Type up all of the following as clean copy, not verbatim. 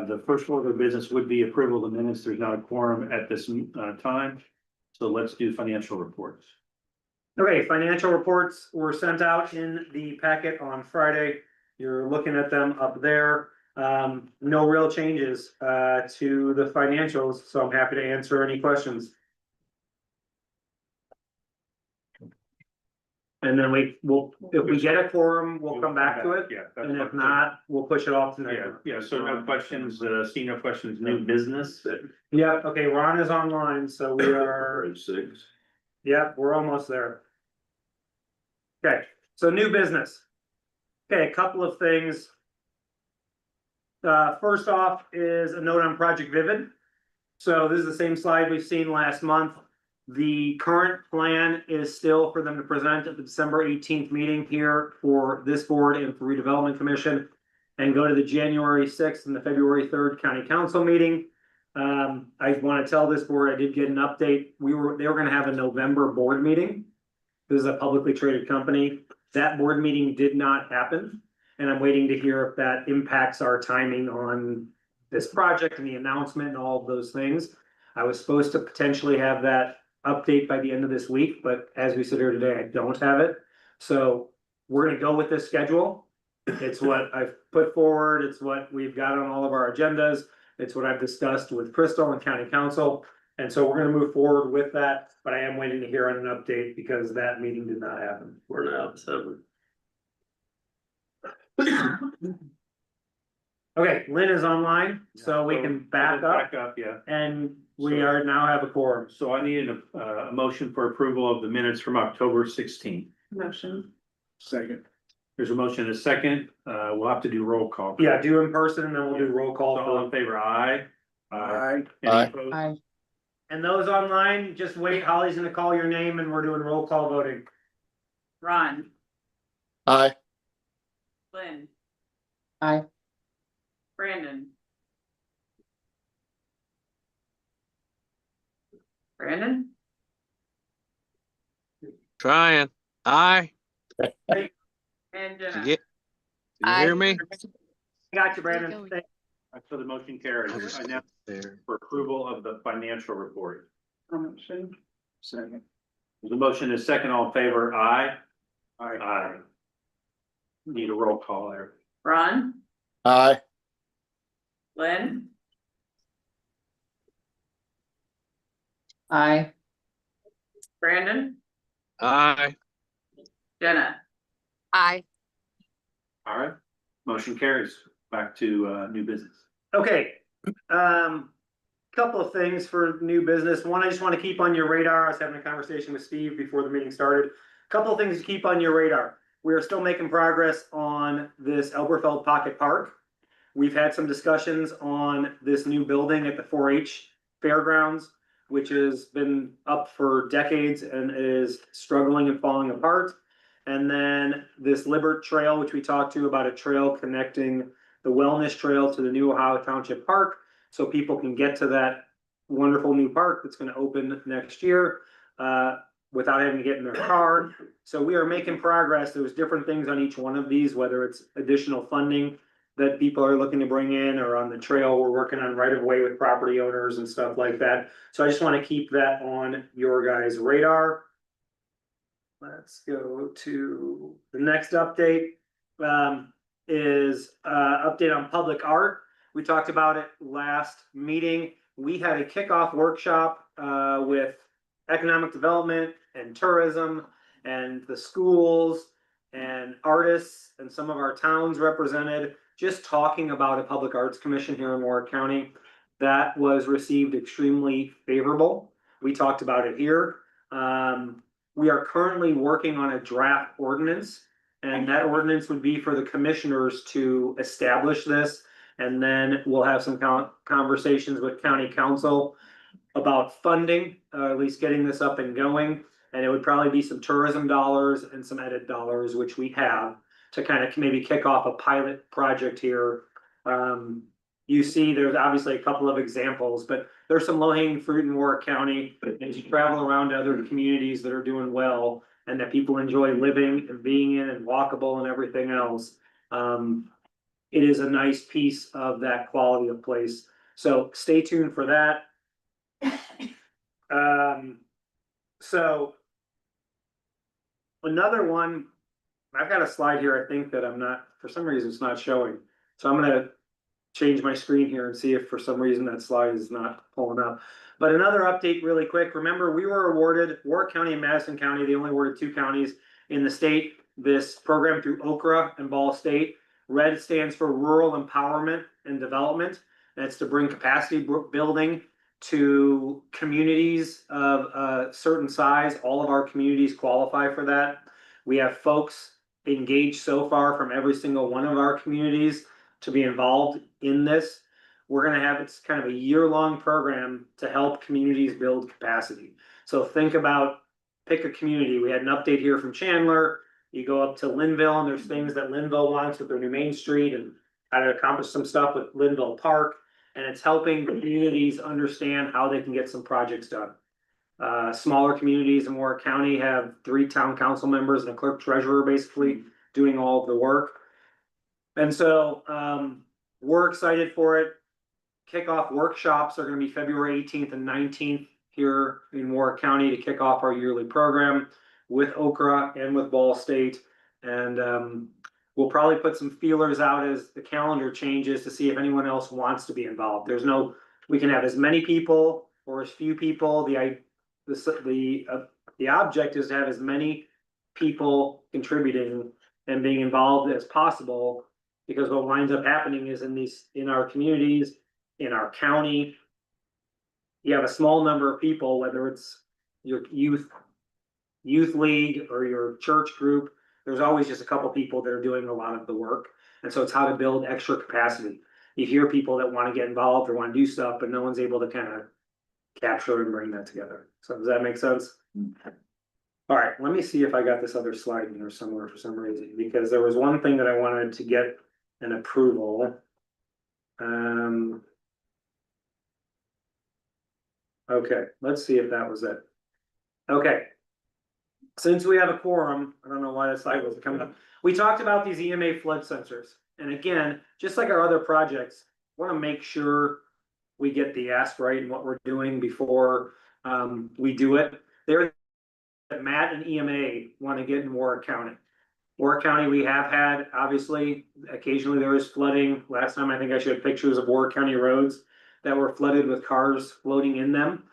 The first order of business would be approval of the minutes. There's not a quorum at this time. So let's do financial reports. Okay, financial reports were sent out in the packet on Friday. You're looking at them up there. No real changes to the financials, so I'm happy to answer any questions. And then we'll, if we get a quorum, we'll come back to it. Yeah. And if not, we'll push it off to next. Yeah, so no questions, see no questions, new business. Yeah, okay, Ron is online, so we are. At 6. Yeah, we're almost there. Okay, so new business. Okay, a couple of things. First off is a note on Project Vivid. So this is the same slide we've seen last month. The current plan is still for them to present at the December 18th meeting here for this board and for Redevelopment Commission, and go to the January 6th and the February 3rd County Council meeting. I want to tell this board I did get an update. They were going to have a November board meeting. This is a publicly traded company. That board meeting did not happen, and I'm waiting to hear if that impacts our timing on this project and the announcement and all of those things. I was supposed to potentially have that update by the end of this week, but as we sit here today, I don't have it. So we're going to go with this schedule. It's what I've put forward. It's what we've got on all of our agendas. It's what I've discussed with Crystal and County Council. And so we're going to move forward with that, but I am waiting to hear on an update because that meeting did not happen. We're now at 7. Okay, Lynn is online, so we can back up, yeah. and we are now have a quorum. So I needed a motion for approval of the minutes from October 16th. Motion. Second. There's a motion and a second. We'll have to do roll call. Yeah, do in person and then we'll do roll call. All in favor, aye. Aye. Any Aye. opposed? Aye. And those online, just wait, Holly's gonna call your name and we're doing roll call voting. Ron. Aye. Lynn. Aye. Brandon. Brandon. Trying. Aye. And Did Jenna. you hear me? Got you, Brandon. Thank- So the motion carries. I now There. for approval of the financial report. Motion. Second. There's a motion and a second. All in favor, aye. Aye. Need a roll call there. Ron. Aye. Lynn. Aye. Brandon. Aye. Jenna. Aye. All right, motion carries. Back to new business. Okay, couple of things for new business. One, I just want to keep on your radar. I was having a conversation with Steve before the meeting started. Couple of things to keep on your radar. We are still making progress on this Elberfeld Pocket Park. We've had some discussions on this new building at the 4-H fairgrounds, which has been up for decades and is struggling and falling apart. And then this Libert Trail, which we talked to about a trail connecting the Wellness Trail to the new Ohio Township Park, so people can get to that wonderful new park that's going to open next year without having to get in their car. So we are making progress. There's different things on each one of these, whether it's additional funding that people are looking to bring in, or on the trail we're working on right of way with property owners and stuff like that. So I just want to keep that on your guys' radar. Let's go to the next update. Is update on public art. We talked about it last meeting. We had a kickoff workshop with economic development and tourism and the schools and artists and some of our towns represented, just talking about a public arts commission here in Warrick County. That was received extremely favorable. We talked about it here. We are currently working on a draft ordinance, and that ordinance would be for the commissioners to establish this. And then we'll have some conversations with county council about funding, at least getting this up and going. And it would probably be some tourism dollars and some edit dollars, which we have, to kind of maybe kick off a pilot project here. You see, there's obviously a couple of examples, but there's some low-hanging fruit in Warrick County. As you travel around to other communities that are doing well and that people enjoy living and being in and walkable and everything else, it is a nice piece of that quality of place. So stay tuned for that. So another one, I've got a slide here, I think that I'm not, for some reason it's not showing. So I'm gonna change my screen here and see if for some reason that slide is not pulling up. But another update really quick, remember we were awarded, Warrick County and Madison County, they only awarded 2 counties in the state, this program through Okra and Ball State. RED stands for Rural Empowerment and Development. And it's to bring capacity building to communities of a certain size. All of our communities qualify for that. We have folks engaged so far from every single one of our communities to be involved in this. We're gonna have, it's kind of a year-long program to help communities build capacity. So think about, pick a community. We had an update here from Chandler. You go up to Linville and there's things that Linville wants with their new Main Street and how to accomplish some stuff with Linville Park. And it's helping communities understand how they can get some projects done. Smaller communities in Warrick County have 3 town council members and a clerk treasurer basically doing all of the work. And so we're excited for it. Kickoff workshops are going to be February 18th and 19th here in Warrick County to kick off our yearly program with Okra and with Ball State. And we'll probably put some feelers out as the calendar changes to see if anyone else wants to be involved. There's no, we can have as many people or as few people. The object is to have as many people contributing and being involved as possible, because what winds up happening is in our communities, in our county, you have a small number of people, whether it's your youth league or your church group, there's always just a couple people that are doing a lot of the work. And so it's how to build extra capacity. You hear people that want to get involved or want to do stuff, but no one's able to kind of capture and bring that together. So does that make sense? All right, let me see if I got this other slide in here somewhere for some reason, because there was one thing that I wanted to get an approval. Okay, let's see if that was it. Okay. Since we have a quorum, I don't know why that slide wasn't coming up. We talked about these EMA flood sensors. And again, just like our other projects, we want to make sure we get the ask right and what we're doing before we do it. Matt and EMA want to get in Warrick County. Warrick County, we have had, obviously, occasionally there is flooding. Last time I think I showed pictures of Warrick County roads that were flooded with cars floating in them.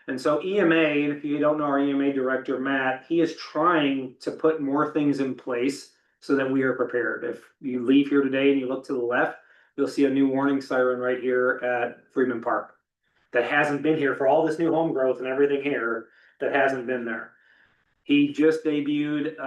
And so EMA, and if you don't know our EMA director, Matt, he is trying to put more things in place so that we are prepared. If you leave here today and you look to the left, you'll see a new warning siren right here at Freeman Park that hasn't been here for all this new home growth and everything here that hasn't been there. He just debuted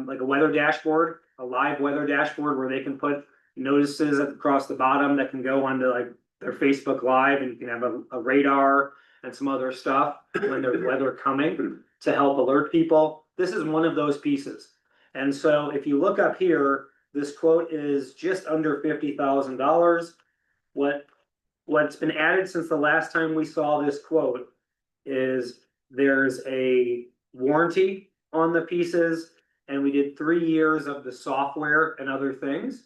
like a weather dashboard, a live weather dashboard where they can put notices across the bottom that can go onto like their Facebook Live, and you can have a radar and some other stuff when there's weather coming to help alert people. This is one of those pieces. And so if you look up here, this quote is just under $50,000. What's been added since the last time we saw this quote is there's a warranty on the pieces, and we did 3 years of the software and other things.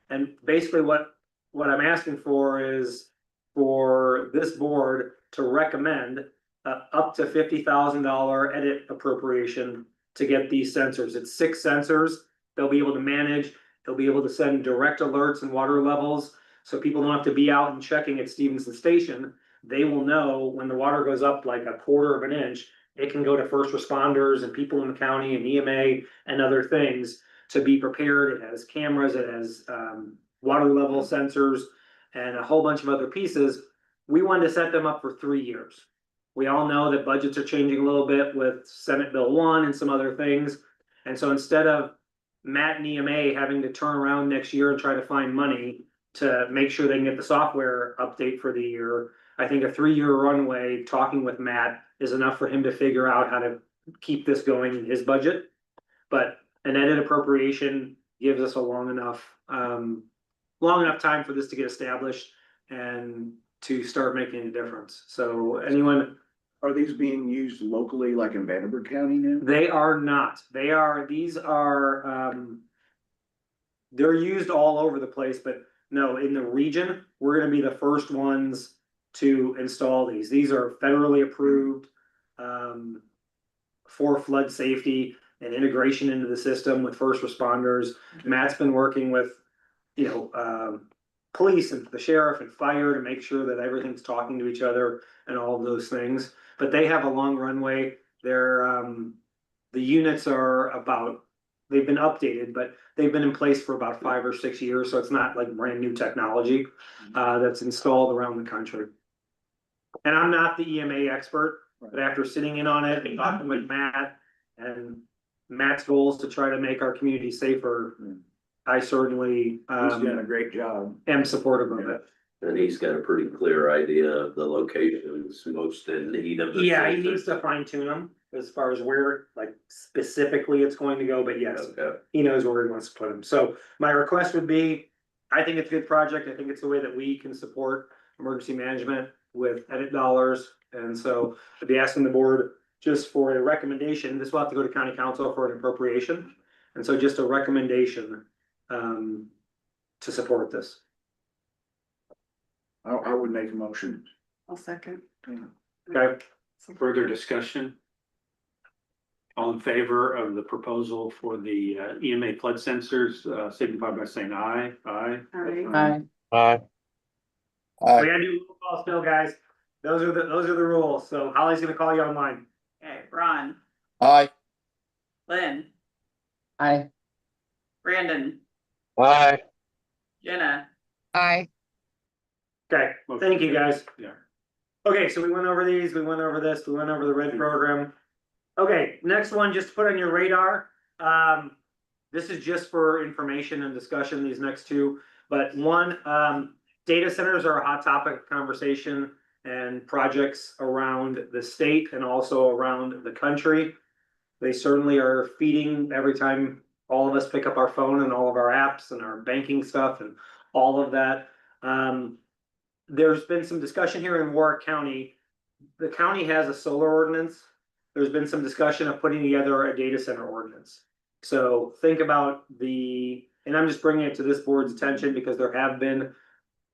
And basically what I'm asking for is for this board to recommend up to $50,000 edit appropriation to get these sensors. It's 6 sensors. They'll be able to manage. They'll be able to send direct alerts and water levels, so people don't have to be out and checking at Stevenson Station. They will know when the water goes up like a quarter of an inch, it can go to first responders and people in the county and EMA and other things to be prepared. It has cameras, it has water level sensors, and a whole bunch of other pieces. We wanted to set them up for 3 years. We all know that budgets are changing a little bit with Senate Bill 1 and some other things. And so instead of Matt and EMA having to turn around next year and try to find money to make sure they can get the software update for the year, I think a 3-year runway talking with Matt is enough for him to figure out how to keep this going in his budget. But an edit appropriation gives us a long enough time for this to get established and to start making a difference. So anyone, Are these being used locally, like in Vanderburgh County now? they are not. These are they're used all over the place, but no, in the region, we're gonna be the first ones to install these. These are federally approved. For flood safety and integration into the system with first responders. Matt's been working with, police and the sheriff and fire to make sure that everything's talking to each other and all of those things. But they have a long runway. The units are they've been updated, but they've been in place for about 5 or 6 years, so it's not like brand new technology that's installed around the country. And I'm not the EMA expert, but after sitting in on it and talking with Matt and Matt's goals to try to make our community safer, I certainly He's doing a great job. am supportive of it. And he's got a pretty clear idea of the locations most in need of. Yeah, he needs to fine tune them as far as where, like, specifically it's going to go, but yes, Okay. he knows where he wants to put them. So my request would be, I think it's a good project. I think it's the way that we can support emergency management with edit dollars. And so I'd be asking the board just for a recommendation. This will have to go to county council for an appropriation. And so just a recommendation to support this. I would make a motion. I'll second. Okay, Further discussion? All in favor of the proposal for the EMA flood sensors, signify by saying aye. Aye. Aye. Aye. we gotta do roll call still, guys. Those are the rules. So Holly's gonna call you online. Okay, Ron, Aye. Lynn, Aye. Brandon, Aye. Jenna, Aye. Okay, thank you, guys. Yeah. Okay, so we went over these, we went over this, we went over the red program. Okay, next one, just to put on your radar. This is just for information and discussion, these next two. But one, data centers are a hot topic of conversation and projects around the state and also around the country. They certainly are feeding every time all of us pick up our phone and all of our apps and our banking stuff and all of that. There's been some discussion here in Warrick County. The county has a solar ordinance. There's been some discussion of putting together a data center ordinance. So think about and I'm just bringing it to this board's attention because there have been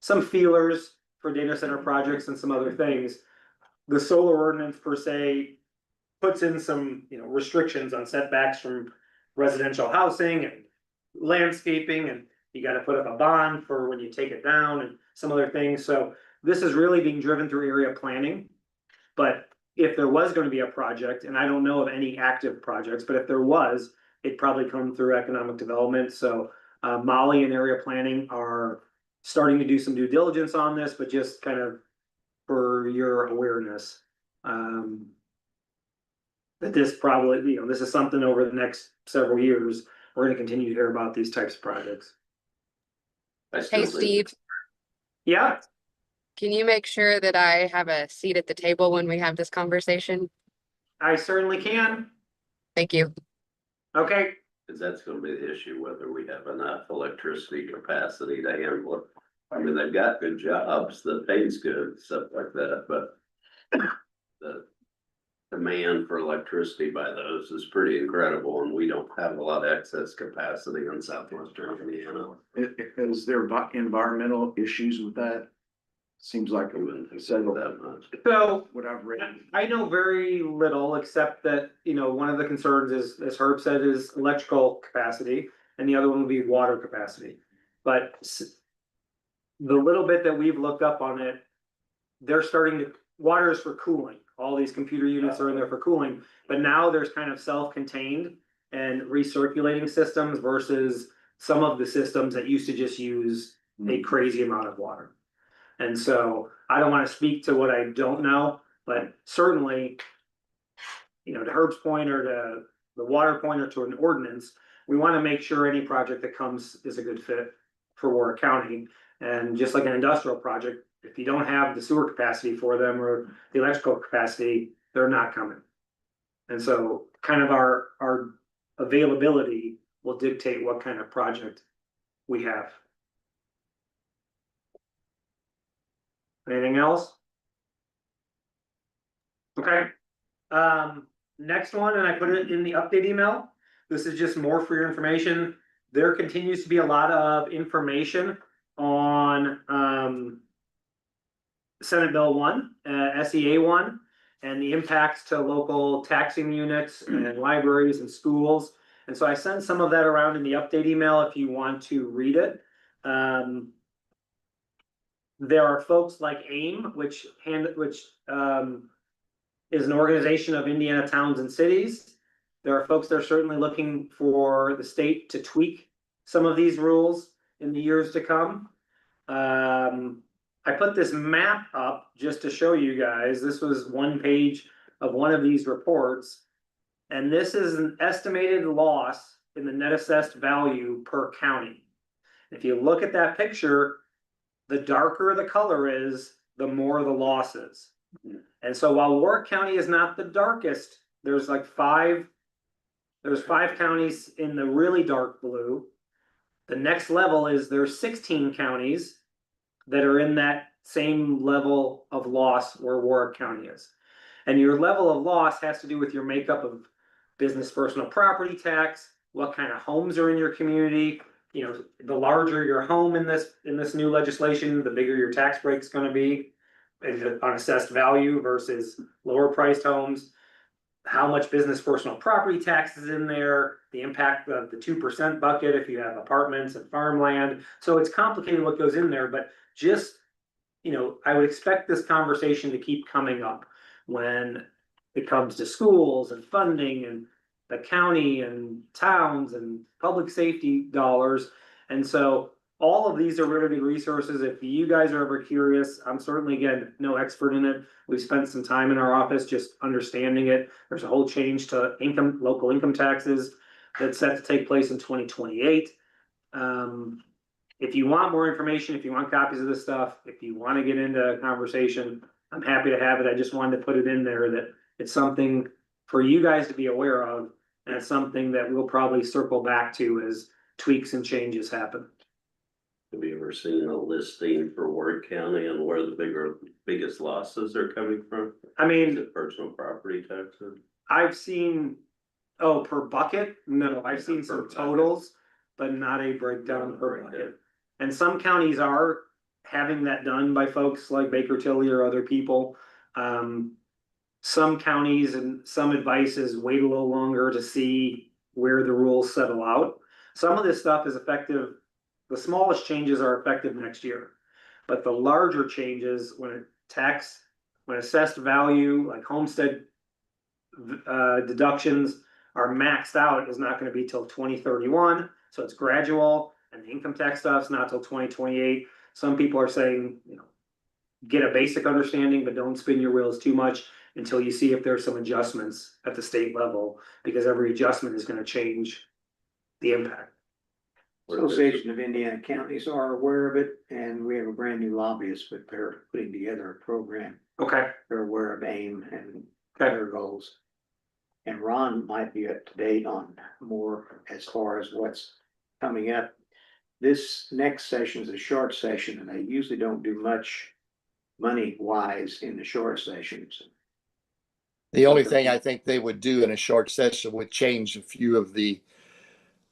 some feelers for data center projects and some other things. The solar ordinance per se puts in some, restrictions on setbacks from residential housing and landscaping, and you gotta put up a bond for when you take it down and some other things. So this is really being driven through area planning. But if there was gonna be a project, and I don't know of any active projects, but if there was, it'd probably come through economic development. So Molly and area planning are starting to do some due diligence on this, but just kind of for your awareness. That this probably, this is something over the next several years, we're gonna continue to hear about these types of projects. I still Hey, think- Steve, Yeah, can you make sure that I have a seat at the table when we have this conversation? I certainly can. Thank you. Okay, Cause that's gonna be the issue, whether we have enough electricity capacity to handle it. I mean, they've got good jobs, the pay's good, stuff like that, but the demand for electricity by those is pretty incredible, and we don't have a lot of excess capacity in southwestern Indiana. Is there environmental issues with that? Seems like I wouldn't think several, that much. so what I've read. I know very little, except that, one of the concerns is, as Herb said, is electrical capacity, and the other one would be water capacity. But the little bit that we've looked up on it, they're starting to, water is for cooling. All these computer units are in there for cooling, but now there's kind of self-contained and recirculating systems versus some of the systems that used to just use a crazy amount of water. And so I don't want to speak to what I don't know, but certainly, to Herb's point or to the water point or to an ordinance, we want to make sure any project that comes is a good fit for Warrick County. And just like an industrial project, if you don't have the sewer capacity for them or the electrical capacity, they're not coming. And so kind of our availability will dictate what kind of project we have. Anything else? Okay. Next one, and I put it in the update email. This is just more for your information. There continues to be a lot of information on, Senate Bill 1, SEA 1, and the impacts to local taxing units and libraries and schools. And so I sent some of that around in the update email if you want to read it. There are folks like AIM, which is an organization of Indiana towns and cities. There are folks that are certainly looking for the state to tweak some of these rules in the years to come. I put this map up just to show you guys. This was one page of one of these reports. And this is an estimated loss in the net assessed value per county. If you look at that picture, the darker the color is, the more the loss is. And so while Warrick County is not the darkest, there's five counties in the really dark blue. The next level is there's 16 counties that are in that same level of loss where Warrick County is. And your level of loss has to do with your makeup of business personal property tax, what kind of homes are in your community. You know, the larger your home in this new legislation, the bigger your tax break is going to be on assessed value versus lower priced homes. How much business personal property tax is in there, the impact of the 2% bucket if you have apartments and farmland. So it's complicated what goes in there, but just, I would expect this conversation to keep coming up when it comes to schools and funding and the county and towns and public safety dollars. And so all of these are really good resources. If you guys are ever curious, I'm certainly, again, no expert in it. We've spent some time in our office just understanding it. There's a whole change to local income taxes that's set to take place in 2028. If you want more information, if you want copies of this stuff, if you want to get into a conversation, I'm happy to have it. I just wanted to put it in there that it's something for you guys to be aware of. And it's something that we'll probably circle back to as tweaks and changes happen. Have you ever seen a listing for Warrick County and where the biggest losses are coming from? I Is mean, it personal property taxes? I've seen, per bucket? No, I've seen some totals, but not a breakdown per bucket. And some counties are having that done by folks like Baker Tilly or other people. Some counties and some advice is wait a little longer to see where the rules settle out. Some of this stuff is effective. The smallest changes are effective next year, but the larger changes when assessed value, like homestead deductions are maxed out, is not going to be till 2031. So it's gradual, and the income tax stuff's not till 2028. Some people are saying, get a basic understanding, but don't spin your wheels too much until you see if there's some adjustments at the state level, because every adjustment is going to change the impact. Association of Indiana Counties are aware of it, and we have a brand new lobbyist, but they're putting together a program. Okay. They're aware of AIM and their goals. And Ron might be up to date on more as far as what's coming up. This next session is a short session, and I usually don't do much money wise in the short sessions. The only thing I think they would do in a short session would change a few of the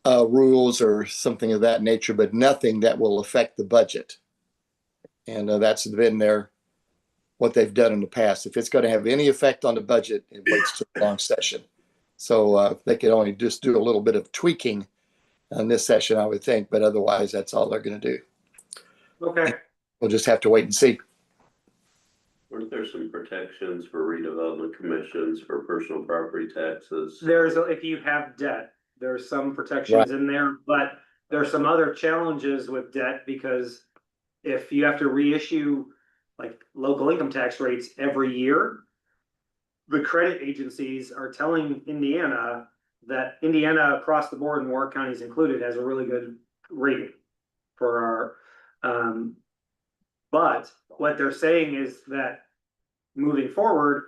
rules or something of that nature, but nothing that will affect the budget. And that's been what they've done in the past. If it's going to have any effect on the budget, it waits to a long session. So they could only just do a little bit of tweaking on this session, I would think, but otherwise that's all they're going to do. Okay. We'll just have to wait and see. Weren't there some protections for redevelopment commissions for personal property taxes? If you have debt, there's some protections in there, but there's some other challenges with debt, because if you have to reissue local income tax rates every year, the credit agencies are telling Indiana that Indiana across the board, and Warrick County is included, has a really good rating for our, but what they're saying is that moving forward,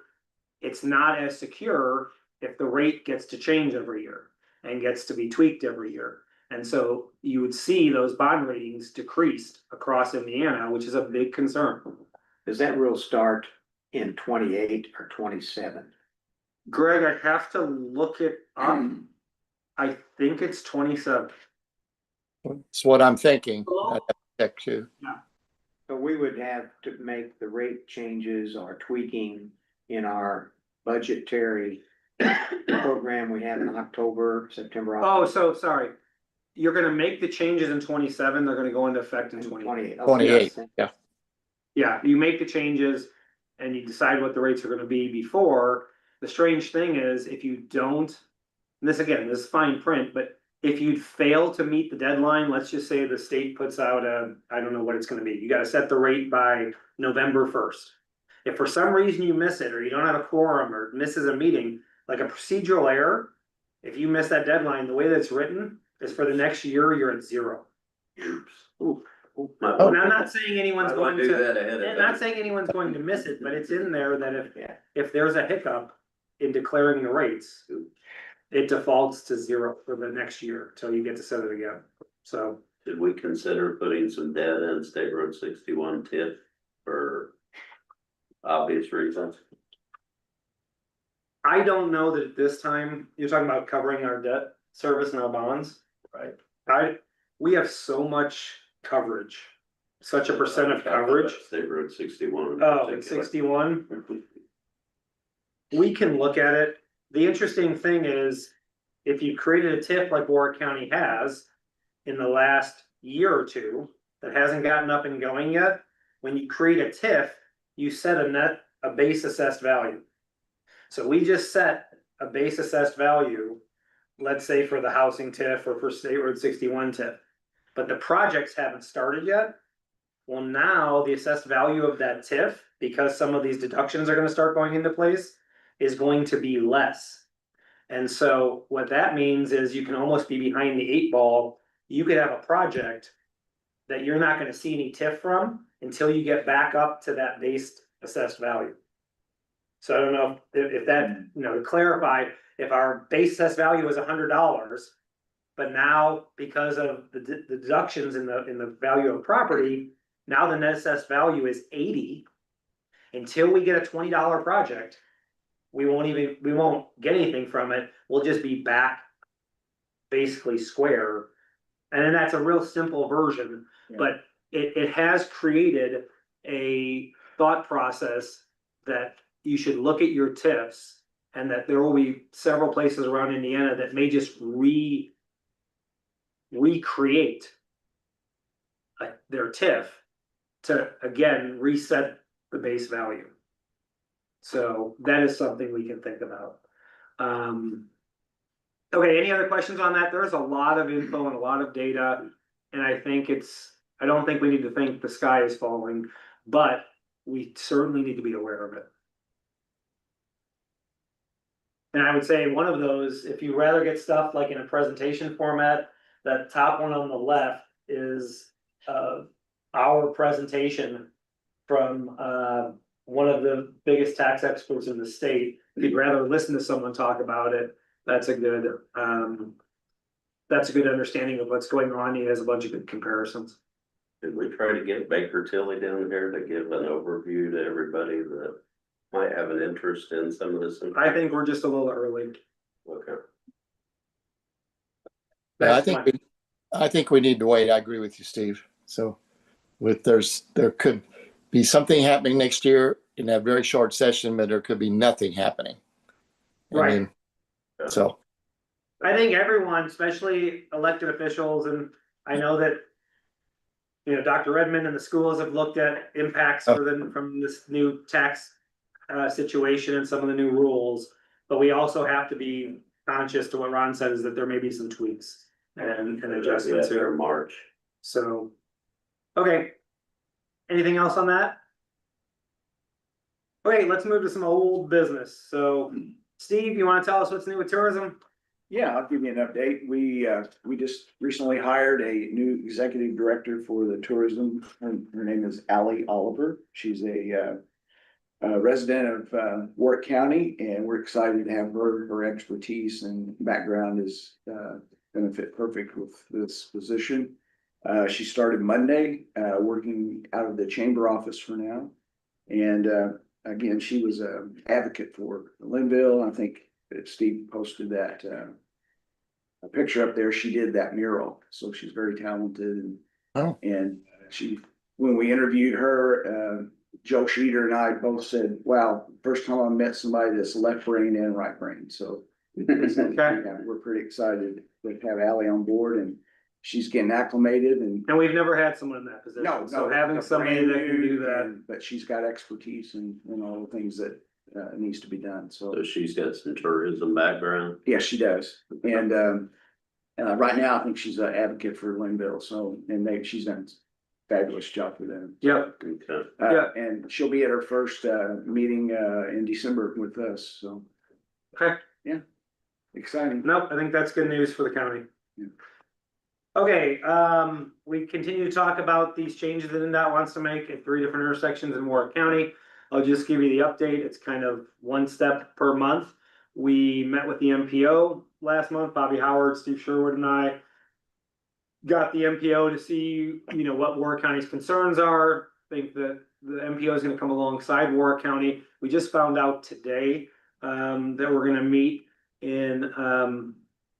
it's not as secure if the rate gets to change every year and gets to be tweaked every year. And so you would see those bond ratings decreased across Indiana, which is a big concern. Does that rule start in 28 or 27? Greg, I have to look it up. I think it's 27. That's what I'm thinking. check too. So we would have to make the rate changes or tweaking in our budgetary program we have in October, September. Oh, so sorry. You're gonna make the changes in 27, they're gonna go into effect in 28. 28, yeah. Yeah, you make the changes and you decide what the rates are gonna be before. The strange thing is, if you don't, and this again, this is fine print, but if you'd fail to meet the deadline, let's just say the state puts out I don't know what it's gonna be, you gotta set the rate by November 1st. If for some reason you miss it, or you don't have a quorum, or misses a meeting, like a procedural error, if you miss that deadline, the way that it's written is for the next year, you're at 0. Oops. Ooh. Might And wanna- I'm not saying anyone's might wanna going do to, that ahead of I'm time. not saying anyone's going to miss it, but it's in there that if there's a hiccup in declaring the rates, it defaults to 0 for the next year till you get to set it again. So Should we consider putting some data in State Road 61 TIF for obvious reasons? I don't know that at this time, you're talking about covering our debt service and our bonds. Right. We have so much coverage, such a percent of coverage. State Road 61. in Oh, particular. it's 61. We can look at it. The interesting thing is, if you created a TIF like Warrick County has in the last year or two, that hasn't gotten up and going yet, when you create a TIF, you set a base assessed value. So we just set a base assessed value, let's say for the housing TIF or for State Road 61 TIF, but the projects haven't started yet. Well, now the assessed value of that TIF, because some of these deductions are gonna start going into place, is going to be less. And so what that means is you can almost be behind the 8 ball. You could have a project that you're not gonna see any TIF from until you get back up to that base assessed value. So I don't know if that, to clarify, if our base assessed value is $100, but now because of the deductions in the value of property, now the net assessed value is 80. Until we get a $20 project, we won't get anything from it. We'll just be back basically square. And then that's a real simple version, but it has created a thought process that you should look at your TIFs, and that there will be several places around Indiana that may just recreate their TIF to again reset the base value. So that is something we can think about. Okay, any other questions on that? There's a lot of info and a lot of data, and I don't think we need to think the sky is falling, but we certainly need to be aware of it. And I would say one of those, if you rather get stuff like in a presentation format, that top one on the left is our presentation from one of the biggest tax experts in the state. If you'd rather listen to someone talk about it, that's a good understanding of what's going on. He has a bunch of good comparisons. Did we try to get Baker Tilly down here to give an overview to everybody that might have an interest in some of this? I think we're just a little early. Okay. Yeah, I think we need to wait. I agree with you, Steve. So there could be something happening next year in that very short session, but there could be nothing happening. Right. So I think everyone, especially elected officials, and I know that, Dr. Redmond and the schools have looked at impacts from this new tax situation and some of the new rules, but we also have to be conscious to what Ron said, is that there may be some tweaks and adjustments here. March. So, okay. Anything else on that? Okay, let's move to some old business. So, Steve, you want to tell us what's new with tourism? Yeah, I'll give you an update. We just recently hired a new executive director for the tourism. Her name is Allie Oliver. She's a resident of Warrick County, and we're excited to have her. Her expertise and background is gonna fit perfect with this position. She started Monday, working out of the chamber office for now. And again, she was an advocate for Linville. I think that Steve posted that a picture up there. She did that mural, so she's very talented, and when we interviewed her, Joe Sheeter and I both said, wow, first time I met somebody that's left brain and right brain, so. Yeah, we're pretty excited to have Ally on board, and she's getting acclimated and. And we've never had someone in that position. No, So no, having somebody that can do that. But she's got expertise in all the things that needs to be done, so. So she's got some tourism background. Yes, she does, and right now, I think she's an advocate for Linville, so, and she's done a fabulous job for them. Yep. Okay. Yeah. And she'll be at her first meeting in December with us, so. Okay. Yeah, exciting. Nope, I think that's good news for the county. Yeah. Okay, we continue to talk about these changes that NDOT wants to make at 3 different intersections in Warrick County. I'll just give you the update. It's kind of one step per month. We met with the MPO last month, Bobby Howard, Steve Sherwood and I got the MPO to see, what Warrick County's concerns are. Think that the MPO is gonna come alongside Warrick County. We just found out today, that we're gonna meet in,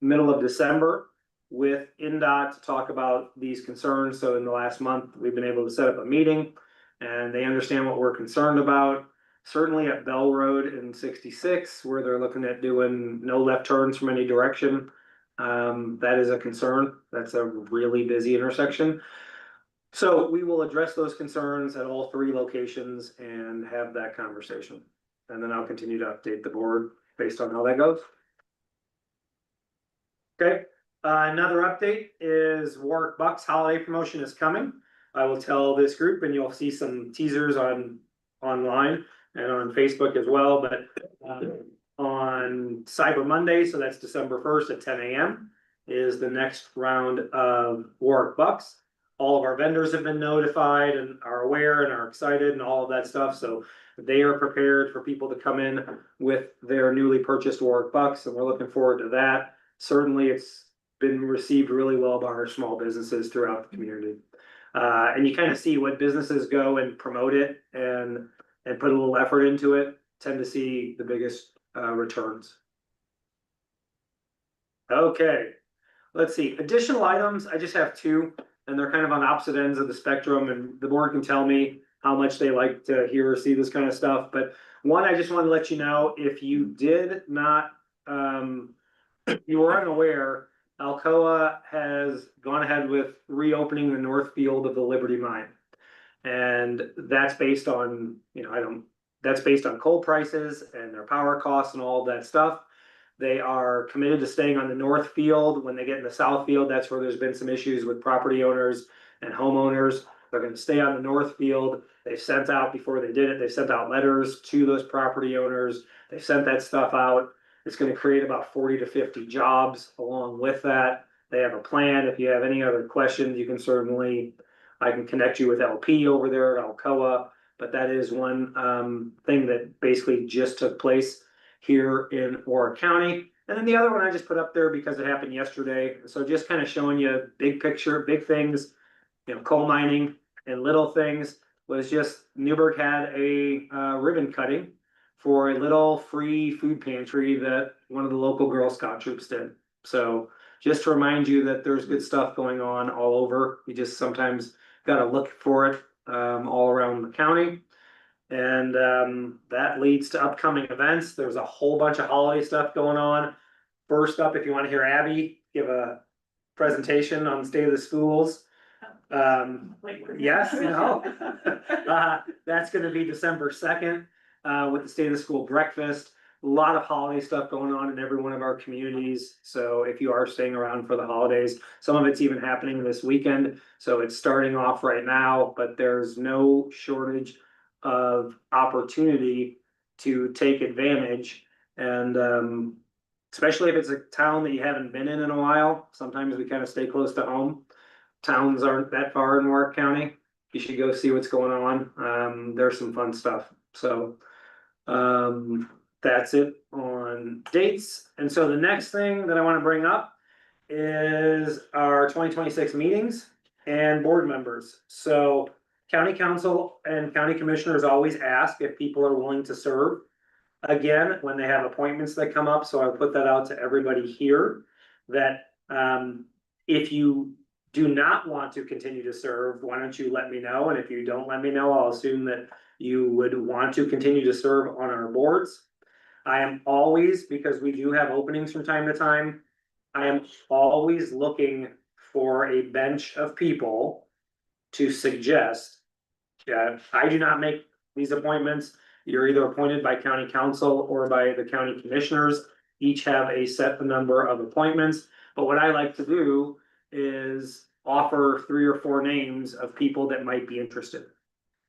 middle of December with NDOT to talk about these concerns. So in the last month, we've been able to set up a meeting and they understand what we're concerned about. Certainly at Bell Road and 66, where they're looking at doing no left turns from any direction. That is a concern. That's a really busy intersection. So we will address those concerns at all 3 locations and have that conversation. And then I'll continue to update the board based on how that goes. Okay, another update is Warrick Bucks holiday promotion is coming. I will tell this group and you'll see some teasers online and on Facebook as well, but on Cyber Monday, so that's December 1st at 10 a.m. is the next round of Warrick Bucks. All of our vendors have been notified and are aware and are excited and all of that stuff, so they are prepared for people to come in with their newly purchased Warrick Bucks, and we're looking forward to that. Certainly, it's been received really well by our small businesses throughout the community. And you kind of see what businesses go and promote it and put a little effort into it, tend to see the biggest returns. Okay, let's see, additional items, I just have 2, and they're kind of on opposite ends of the spectrum, and the board can tell me how much they like to hear or see this kind of stuff. But one, I just want to let you know, if you did not, you were unaware, Alcoa has gone ahead with reopening the north field of the Liberty Mine. And that's based on, that's based on coal prices and their power costs and all of that stuff. They are committed to staying on the north field. When they get in the south field, that's where there's been some issues with property owners and homeowners. They're going to stay on the north field. They've sent out, before they did it, they sent out letters to those property owners. They sent that stuff out. It's going to create about 40 to 50 jobs along with that. They have a plan. If you have any other questions, you can certainly, I can connect you with LP over there at Alcoa. But that is one thing that basically just took place here in Warrick County. And then the other one I just put up there because it happened yesterday. So just kind of showing you big picture, big things, coal mining and little things, was just Newburgh had a ribbon cutting for a little free food pantry that one of the local Girl Scout troops did. So just to remind you that there's good stuff going on all over. You just sometimes got to look for it all around the county. And that leads to upcoming events. There's a whole bunch of holiday stuff going on. First up, if you want to hear Abby give a presentation on the state of the schools. Yes, that's going to be December 2nd with the state of the school breakfast. A lot of holiday stuff going on in every one of our communities. So if you are staying around for the holidays, some of it's even happening this weekend. So it's starting off right now, but there's no shortage of opportunity to take advantage. And especially if it's a town that you haven't been in a while, sometimes we kind of stay close to home. Towns aren't that far in Warrick County. You should go see what's going on. There's some fun stuff. So that's it on dates. And so the next thing that I want to bring up is our 2026 meetings and board members. So county council and county commissioners always ask if people are willing to serve again when they have appointments that come up. So I'll put that out to everybody here that if you do not want to continue to serve, why don't you let me know? And if you don't let me know, I'll assume that you would want to continue to serve on our boards. I am always, because we do have openings from time to time, I am always looking for a bench of people to suggest. I do not make these appointments. You're either appointed by county council or by the county commissioners. Each have a set number of appointments, but what I like to do is offer 3 or 4 names of people that might be interested.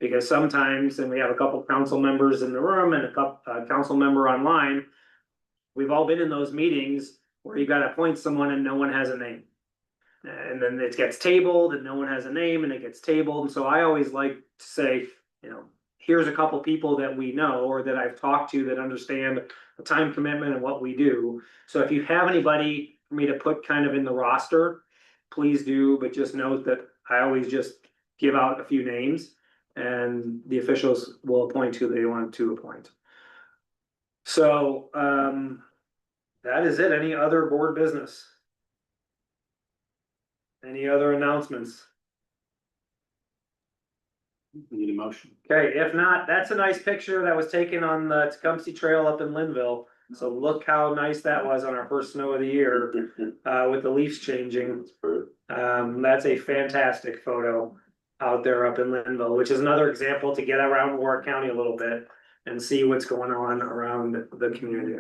Because sometimes, and we have a couple council members in the room and a couple council member online, we've all been in those meetings where you gotta appoint someone and no one has a name. And then it gets tabled and no one has a name and it gets tabled. And so I always like to say, you know, here's a couple people that we know or that I've talked to that understand the time commitment and what we do. So if you have anybody for me to put kind of in the roster, please do, but just note that I always just give out a few names and the officials will appoint who they want to appoint. So that is it. Any other board business? Any other announcements? We need a motion. Okay, if not, that's a nice picture that was taken on the Tecumseh Trail up in Linville. So look how nice that was on our first snow of the year, with the leaves changing. That's a fantastic photo out there up in Linville, which is another example to get around Warrick County a little bit and see what's going on around the community.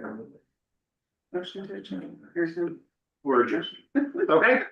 We're just. Okay,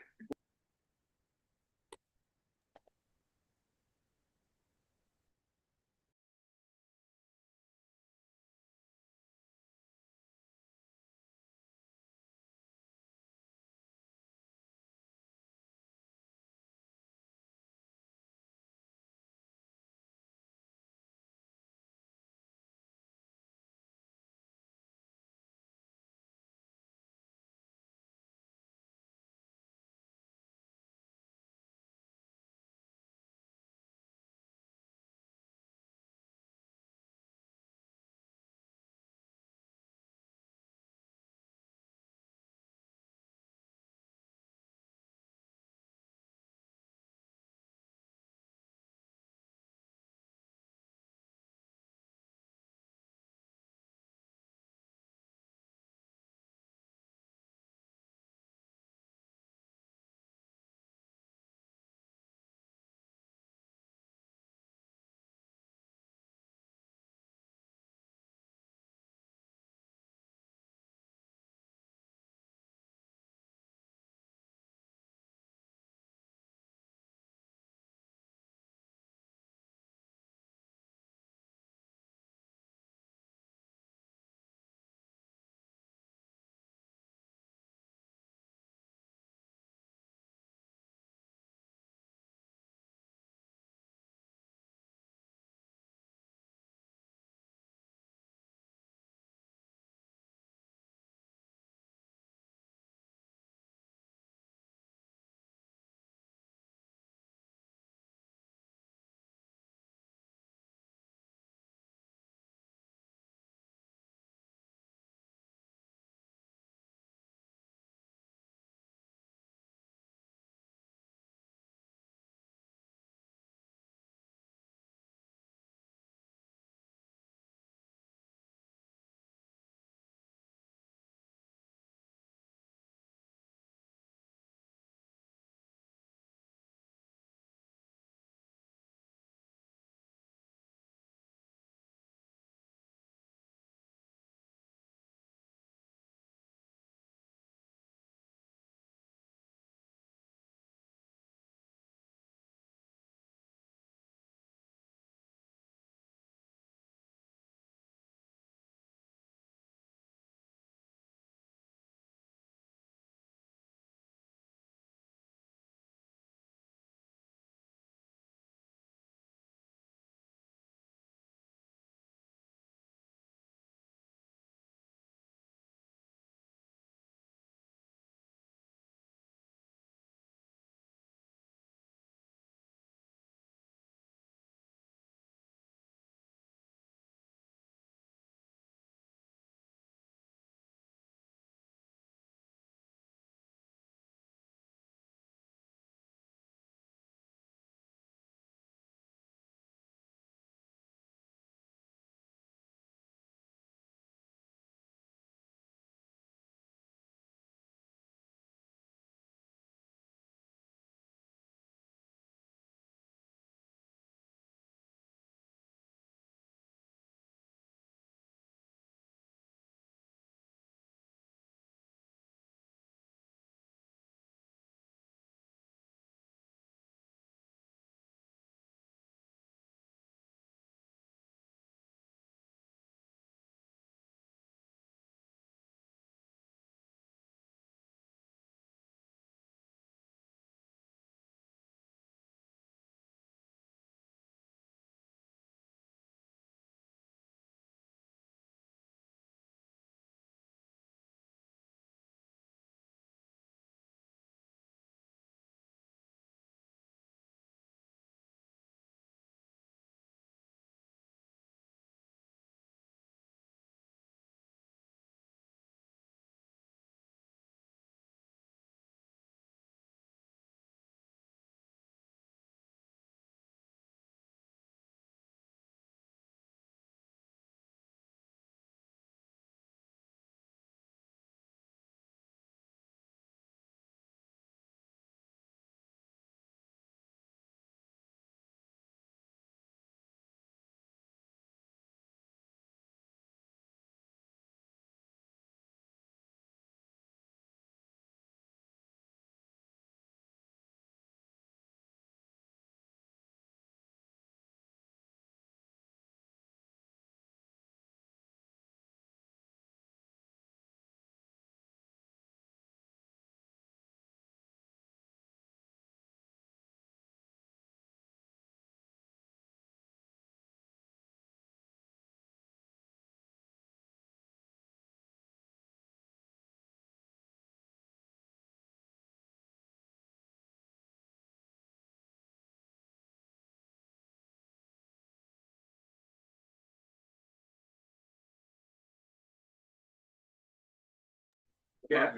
Yeah.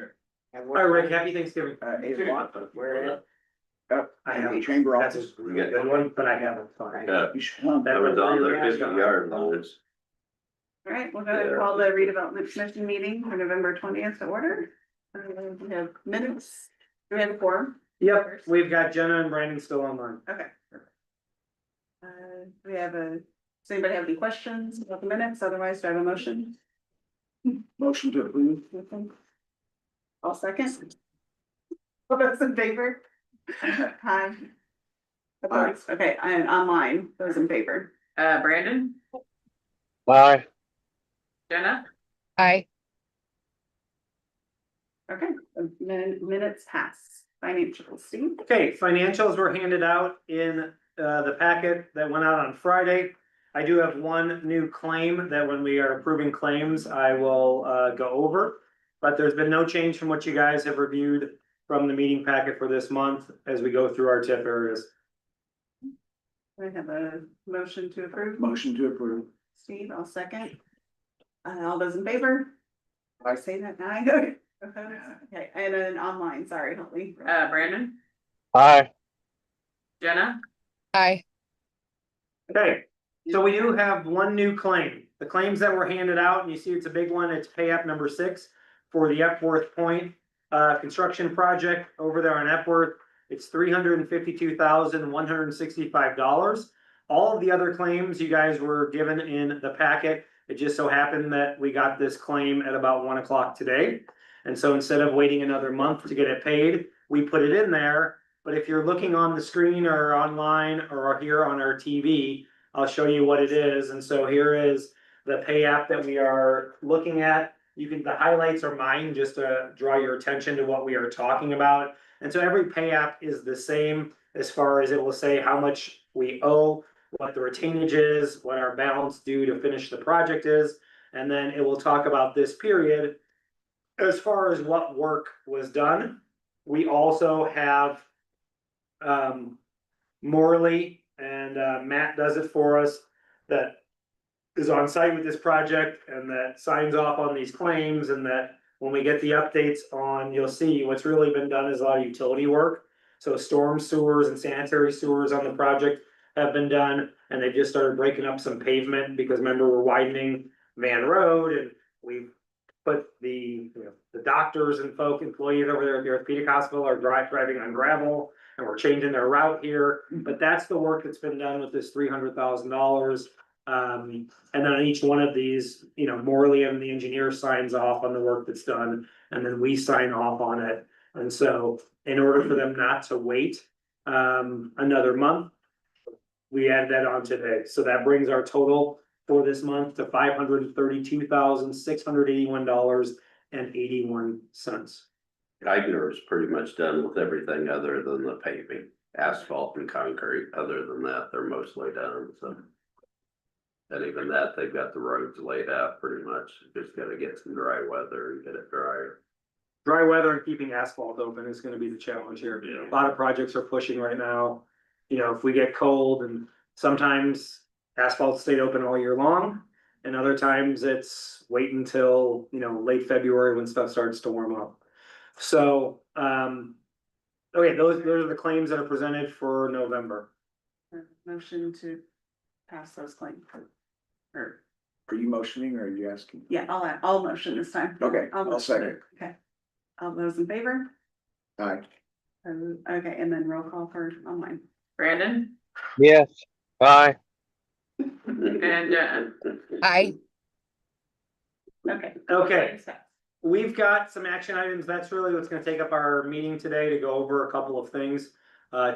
And All right, Rick, happy Thanksgiving. 8 o'clock, where at? I have a chamber That's office. a really good one, but I haven't. Sorry. Yeah, You should come. I was on the really 50-yard lines. All right, we're gonna call the redevelopment commission meeting for November 20th to order. We have minutes, do we have a quorum? Yep, we've got Jenna and Brandon still online. Okay. We have does anybody have any questions about the minutes? Otherwise, do I have a motion? Motion to approve. All second. All those in favor? Hi. Opposed? Okay, and online, those in favor. Brandon, Aye. Jenna, Aye. okay, the minutes pass. Financial, Steve. Okay, financials were handed out in the packet that went out on Friday. I do have one new claim that when we are approving claims, I will go over. But there's been no change from what you guys have reviewed from the meeting packet for this month as we go through our TIF areas. We have a motion to approve. Motion to approve. Steve, I'll second. All those in favor? Aye. Say that now. Okay, and then online, sorry, help me. Brandon, Aye. Jenna, Aye. Okay, so we do have one new claim. The claims that were handed out, and you see it's a big one, it's pay app number 6 for the Epworth Point construction project over there on Epworth. It's $352,165. All of the other claims you guys were given in the packet. It just so happened that we got this claim at about 1 o'clock today. And so instead of waiting another month to get it paid, we put it in there. But if you're looking on the screen or online or here on our TV, I'll show you what it is. And so here is the pay app that we are looking at. The highlights are mine just to draw your attention to what we are talking about. And so every pay app is the same as far as it will say how much we owe, what the retainage is, what our balance due to finish the project is. And then it will talk about this period. As far as what work was done, we also have Morley and Matt does it for us, that is on site with this project and that signs off on these claims, and that when we get the updates on, you'll see what's really been done is a lot of utility work. So storm sewers and sanitary sewers on the project have been done, and they just started breaking up some pavement because remember we're widening Van Road, and we've put the doctors and employees over there at the orthopedic hospital are driving on gravel, and we're changing their route here. But that's the work that's been done with this $300,000. And then on each one of these, Morley and the engineer signs off on the work that's done, and then we sign off on it. And so in order for them not to wait another month, we add that on today. So that brings our total for this month to $532,681.81. Geiger's pretty much done with everything other than the paving, asphalt and concrete. Other than that, they're mostly done, so. And even that, they've got the roads laid out pretty much. Just gotta get some dry weather and get it drier. Dry weather and keeping asphalt open is gonna be the challenge here. Yeah. A lot of projects are pushing right now. If we get cold, and sometimes asphalt stayed open all year long. And other times it's wait until, late February when stuff starts to warm up. So, okay, those are the claims that are presented for November. Motion to pass those claims. Or, Are you motioning or are you asking? yeah, I'll motion this time. Okay, I'll motion. second. Okay. All those in favor? Aye. Okay, and then roll call for online. Brandon? Yes. Aye. And Aye. okay. Okay, we've got some action items. That's really what's gonna take up our meeting today, to go over a couple of things.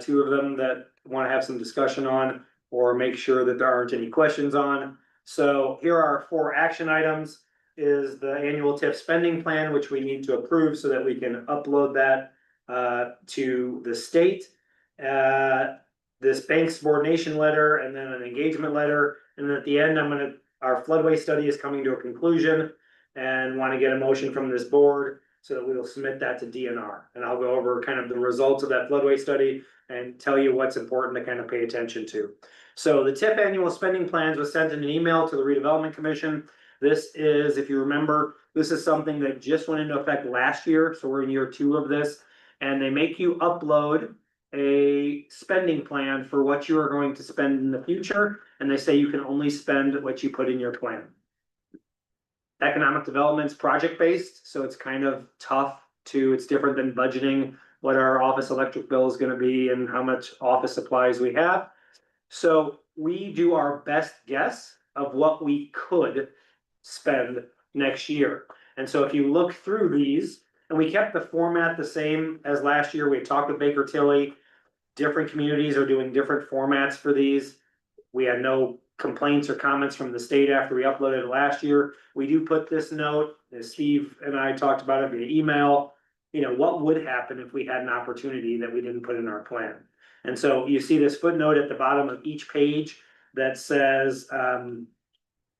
Two of them that wanna have some discussion on, or make sure that there aren't any questions on. So here are our 4 action items. Is the annual TIF spending plan, which we need to approve so that we can upload that to the state. This bank subordination letter, and then an engagement letter. And then at the end, our floodway study is coming to a conclusion, and want to get a motion from this board so that we will submit that to DNR. And I'll go over kind of the results of that floodway study and tell you what's important to kind of pay attention to. So the TIF annual spending plans was sent in an email to the Redevelopment Commission. This is, if you remember, this is something that just went into effect last year, so we're in year 2 of this. And they make you upload a spending plan for what you are going to spend in the future, and they say you can only spend what you put in your plan. Economic development's project-based, so it's kind of tough it's different than budgeting what our office electric bill is gonna be and how much office supplies we have. So we do our best guess of what we could spend next year. And so if you look through these, and we kept the format the same as last year, we talked with Baker Tilly. Different communities are doing different formats for these. We had no complaints or comments from the state after we uploaded it last year. We do put this note, as Steve and I talked about it via email, you know, what would happen if we had an opportunity that we didn't put in our plan? And so you see this footnote at the bottom of each page that says,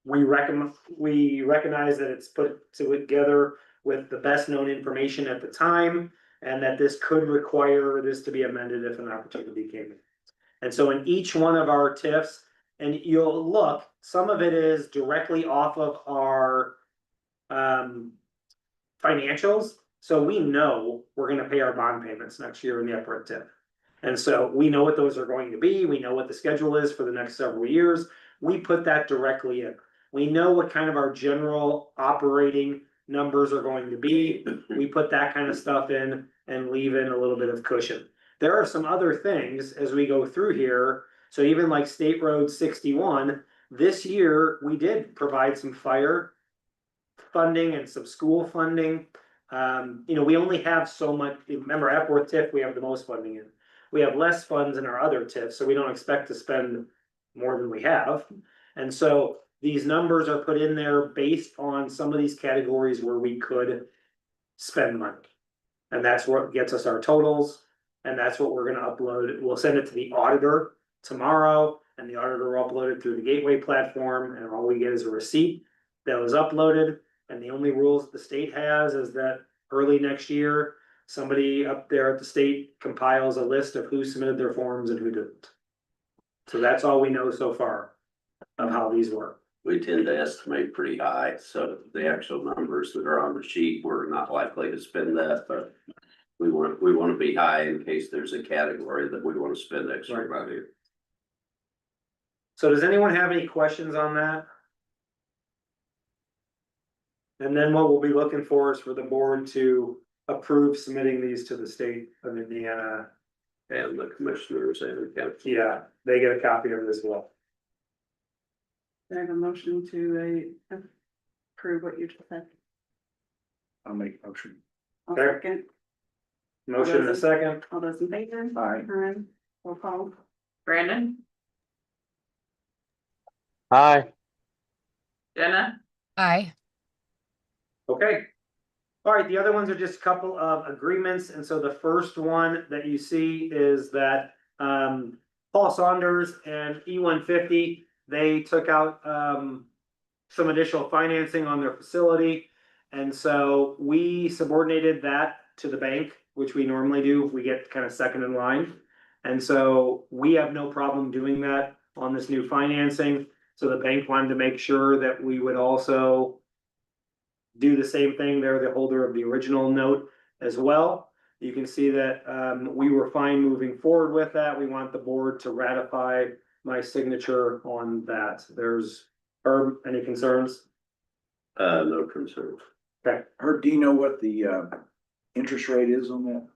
we recognize that it's put together with the best known information at the time, and that this could require this to be amended if an opportunity came in. And so in each one of our TIFs, and you'll look, some of it is directly off of our financials. So we know we're gonna pay our bond payments next year in the upper TIF. And so we know what those are going to be. We know what the schedule is for the next several years. We put that directly in. We know what kind of our general operating numbers are going to be. We put that kind of stuff in and leave in a little bit of cushion. There are some other things as we go through here. So even like State Road 61, this year we did provide some fire funding and some school funding. You know, we only have so much. Remember, Epworth TIF, we have the most funding in. We have less funds in our other TIFs, so we don't expect to spend more than we have. And so these numbers are put in there based on some of these categories where we could spend money. And that's what gets us our totals. And that's what we're gonna upload. We'll send it to the auditor tomorrow, and the auditor will upload it through the Gateway platform, and all we get is a receipt that was uploaded. And the only rules the state has is that early next year, somebody up there at the state compiles a list of who submitted their forms and who didn't. So that's all we know so far of how these work. We tend to estimate pretty high, so the actual numbers that are on the sheet, we're not likely to spend that, but we want to be high in case there's a category that we want to spend extra money. So does anyone have any questions on that? And then what we'll be looking for is for the board to approve submitting these to the state of Indiana. And the commissioners and the county. Yeah, they get a copy of it as well. I have a motion to approve what you just said. I'll make a motion. I'll Okay. second. Motion in a second. All those in favor? Aye. Roll call. Brandon? Aye. Jenna? Aye. Okay. All right, the other ones are just a couple of agreements, and so the first one that you see is that Paul Saunders and E150, they took out some additional financing on their facility. And so we subordinated that to the bank, which we normally do if we get kind of second in line. And so we have no problem doing that on this new financing. So the bank wanted to make sure that we would also do the same thing. They're the holder of the original note as well. You can see that we were fine moving forward with that. We want the board to ratify my signature on that. There's, Herb, any concerns? No concerns. Okay. Herb, do you know what the interest rate is on that?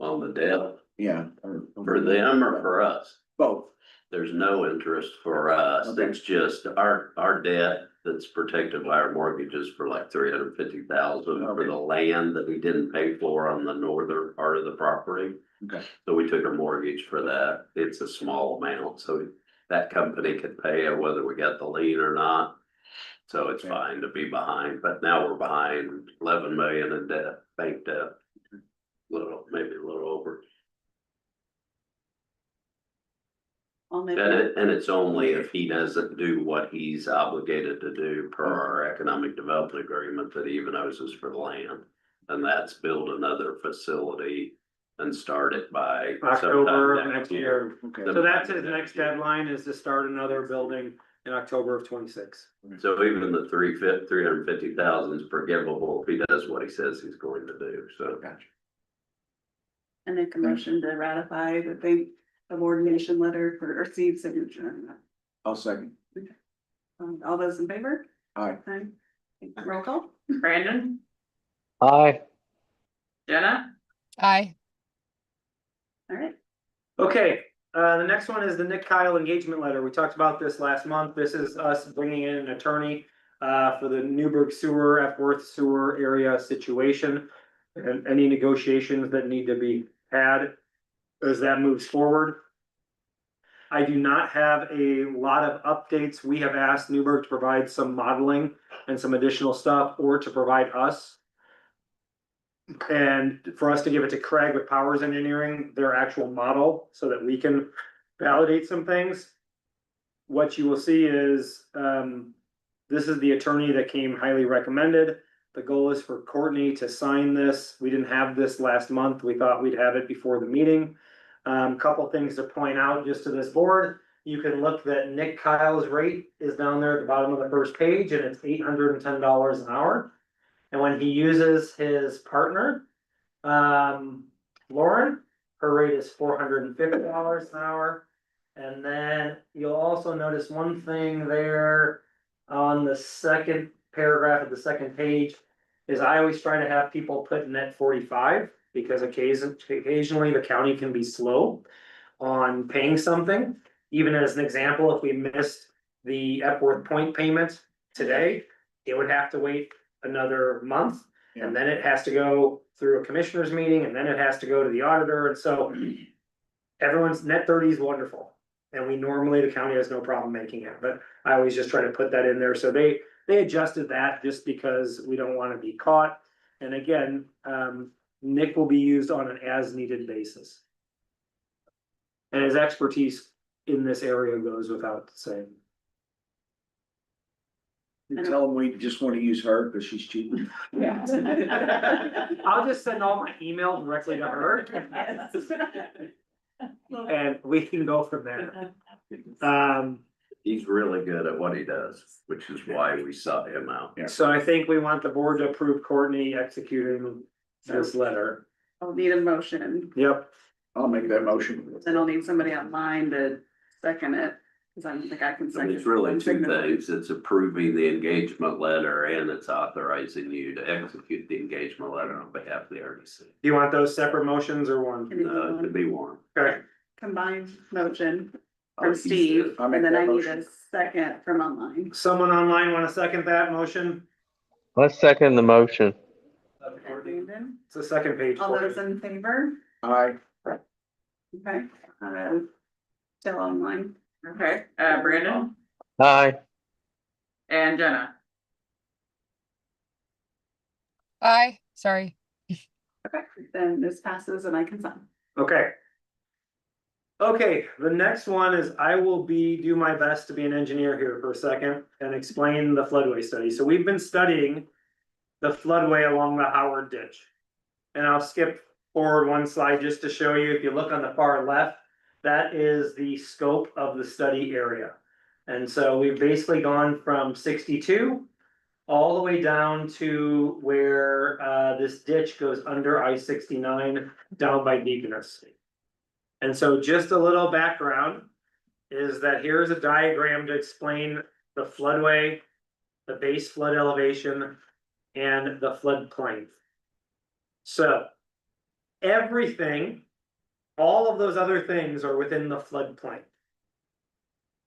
On the debt, Yeah. for them or for us? Both. There's no interest for us. Okay. It's just our debt that's protected by our mortgages for like $350,000 for the land that we didn't pay for on the northern part of the property. Okay. So we took a mortgage for that. It's a small amount, so that company could pay it whether we got the lien or not. So it's Okay. fine to be behind, but now we're behind 11 million in debt, bank debt. Maybe a little over. I'll make And it's only if he doesn't do what he's obligated to do per our economic development agreement that he even owes us for the land. And that's build another facility and start it by October sometime of next year. Okay. So that's his next deadline, is to start another building in October of 26. So even the 350,000 is forgivable if he does what he says he's going to do, so. Gotcha. And make a motion to ratify the subordination letter for Steve's signature. I'll second. All those in favor? Aye. Aye. Roll call. Brandon? Aye. Jenna? Aye. All right. Okay, the next one is the Nick Kyle engagement letter. We talked about this last month. This is us bringing in an attorney for the Newburgh sewer, Epworth sewer area situation. And any negotiations that need to be had as that moves forward. I do not have a lot of updates. We have asked Newburgh to provide some modeling and some additional stuff, or to provide us. And for us to give it to Craig with Powers Engineering, their actual model, so that we can validate some things. What you will see is, this is the attorney that came highly recommended. The goal is for Courtney to sign this. We didn't have this last month. We thought we'd have it before the meeting. Couple things to point out just to this board. You can look that Nick Kyle's rate is down there at the bottom of the first page, and it's $810 an hour. And when he uses his partner, Lauren, her rate is $450 an hour. And then you'll also notice one thing there on the second paragraph of the second page is I always try to have people put net 45 because occasionally the county can be slow on paying something. Even as an example, if we missed the Epworth Point payment today, it would have to wait another month. And then it has to go through a commissioner's meeting, and then it has to go to the auditor. And so everyone's net 30 is wonderful. And we normally, the county has no problem making it, but I always just try to put that in there. So they adjusted that just because we don't want to be caught. And again, Nick will be used on an as needed basis. And his expertise in this area goes without saying. You tell them we just want to use her because she's cheap. Yeah. I'll just send all my email directly to her. And we can go from there. He's really good at what he does, which is why we sought him out. So I think we want the board to approve Courtney executing this letter. I'll need a motion, Yep. I'll make that motion. and I'll need somebody online to second it, because I don't think I can And second. it's really one two signature. things. It's approving the engagement letter and it's authorizing you to execute the engagement letter on behalf of the RDC. Do you want those separate motions or one? Can you do It one could be one. Okay. combined motion I'll from use Steve, it. I'll make and then that I need motion. a second from online. Someone online want to second that motion? Let's second the motion. Brandon, It's the second page. all those in favor? Aye. Okay, still online. Okay, Brandon Aye. and Jenna. Aye. Sorry. Okay, then this passes and I can sign. Okay. Okay, the next one is I will do my best to be an engineer here for a second and explain the floodway study. So we've been studying the floodway along the Howard Ditch. And I'll skip forward one slide just to show you, if you look on the far left, that is the scope of the study area. And so we've basically gone from 62 all the way down to where this ditch goes under I-69 down by Deaconess. And so just a little background is that here's a diagram to explain the floodway, the base flood elevation, and the floodplain. So everything, all of those other things are within the floodplain.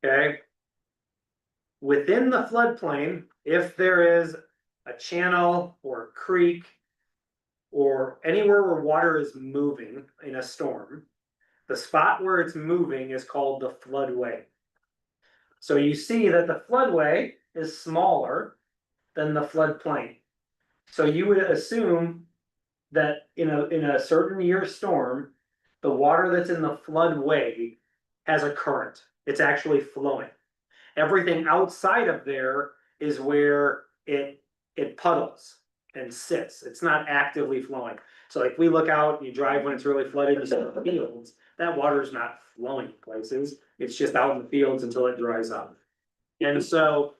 Okay? Within the floodplain, if there is a channel or a creek or anywhere where water is moving in a storm, the spot where it's moving is called the floodway. So you see that the floodway is smaller than the floodplain. So you would assume that in a certain year storm, the water that's in the floodway has a current. It's actually flowing. Everything outside of there is where it puddles and sits. It's not actively flowing. So like we look out, you drive when it's really flooded, you see the fields, that water is not flowing places. It's just out in the fields until it dries up. And so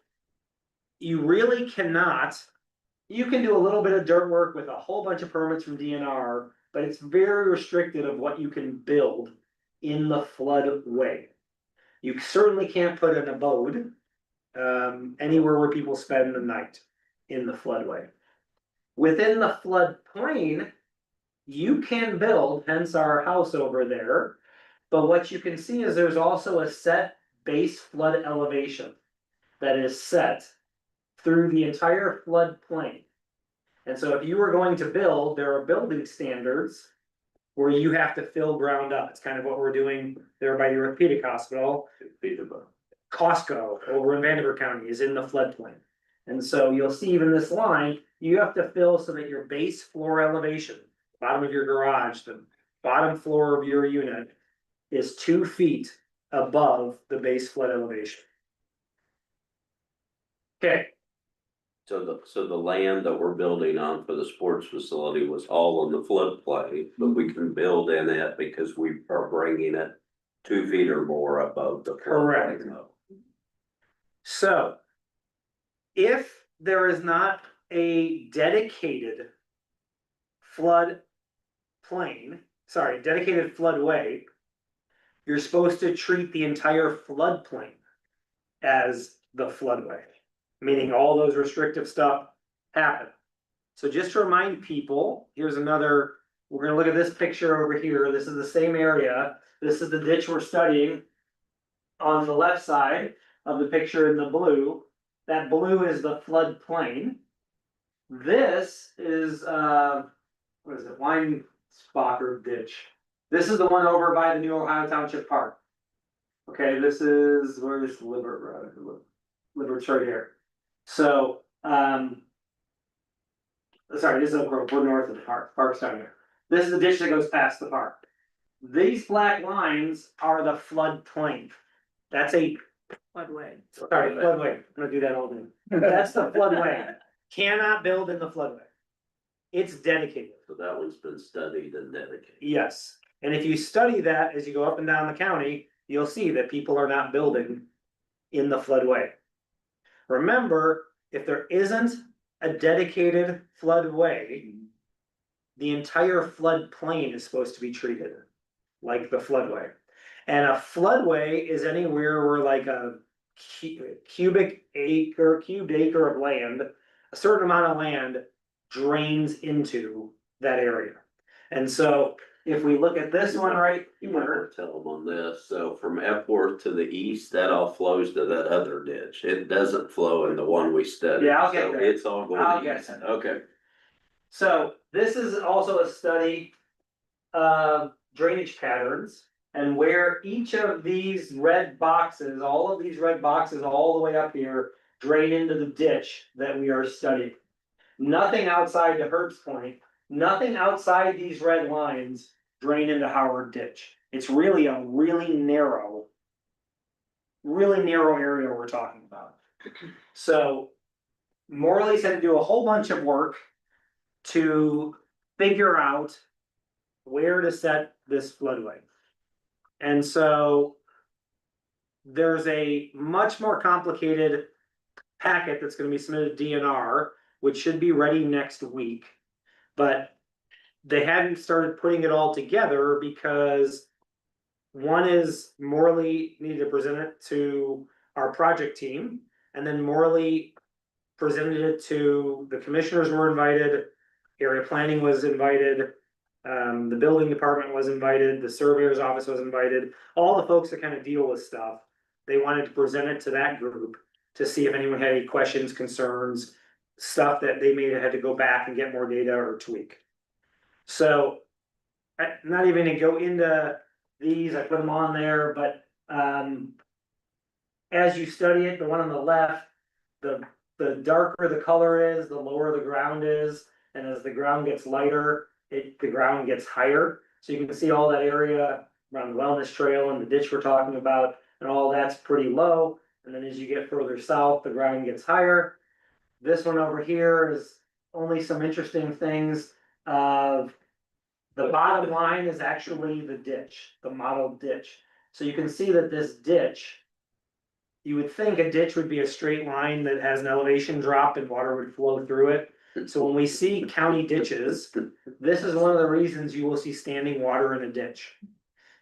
you really cannot, you can do a little bit of dirt work with a whole bunch of permits from DNR, but it's very restricted of what you can build in the floodway. You certainly can't put an abode anywhere where people spend the night in the floodway. Within the floodplain, you can build, hence our house over there. But what you can see is there's also a set base flood elevation that is set through the entire floodplain. And so if you were going to build, there are building standards where you have to fill ground up. It's kind of what we're doing there by the orthopedic hospital. Costco over in Vanderbilt County is in the floodplain. And so you'll see even this line, you have to fill so that your base floor elevation, bottom of your garage, the bottom floor of your unit is 2 feet above the base flood elevation. Okay, So the land that we're building on for the sports facility was all in the floodplain, but we can build in it because we are bringing it 2 feet or more above the Correct. floodplain. so if there is not a dedicated dedicated floodway, you're supposed to treat the entire floodplain as the floodway, meaning all those restrictive stuff happen. So just to remind people, here's another, we're gonna look at this picture over here. This is the same area. This is the ditch we're studying. On the left side of the picture in the blue, that blue is the floodplain. This is, what is it, Weinsbacher ditch. This is the one over by the new Ohio Township Park. Okay, this is, where is Libert's right here. So, sorry, this is Oak Grove, we're north of the park's down here. This is the ditch that goes past the park. These black lines are the floodplain. That's a, Floodway. sorry, floodway, I'm gonna do that all day. That's the floodway. Cannot build in the floodway. It's dedicated. So that one's been studied and dedicated. Yes, and if you study that as you go up and down the county, you'll see that people are not building in the floodway. Remember, if there isn't a dedicated floodway, the entire floodplain is supposed to be treated like the floodway. And a floodway is anywhere where like a cubed acre of land, a certain amount of land drains into that area. And so if we look at this one right You might want to tell them on this, so from Epworth to the east, that all flows to that other ditch, it doesn't flow in the one we studied. Yeah, I'll get So there. it's all going I'll to get east, there. okay. So this is also a study of drainage patterns and where each of these red boxes, all of these red boxes all the way up here drain into the ditch that we are studying. Nothing outside the Herb's Point, nothing outside these red lines drain into Howard Ditch. It's really a really narrow area we're talking about. So Morley's had to do a whole bunch of work to figure out where to set this floodway. And so there's a much more complicated packet that's gonna be submitted to DNR, which should be ready next week. But they hadn't started putting it all together because one is Morley needed to present it to our project team, and then Morley presented it to the commissioners were invited, area planning was invited, the building department was invited, the surveyor's office was invited, all the folks that kind of deal with stuff. They wanted to present it to that group to see if anyone had any questions, concerns, stuff that they may have had to go back and get more data or tweak. So, I'm not even gonna go into these, I put them on there, but, as you study it, the one on the left, the darker the color is, the lower the ground is, and as the ground gets lighter, the ground gets higher. So you can see all that area around the wellness trail and the ditch we're talking about, and all that's pretty low. And then as you get further south, the ground gets higher. This one over here is only some interesting things of the bottom line is actually the ditch, the model ditch. So you can see that this ditch you would think a ditch would be a straight line that has an elevation drop and water would flow through it. So when we see county ditches, this is one of the reasons you will see standing water in a ditch.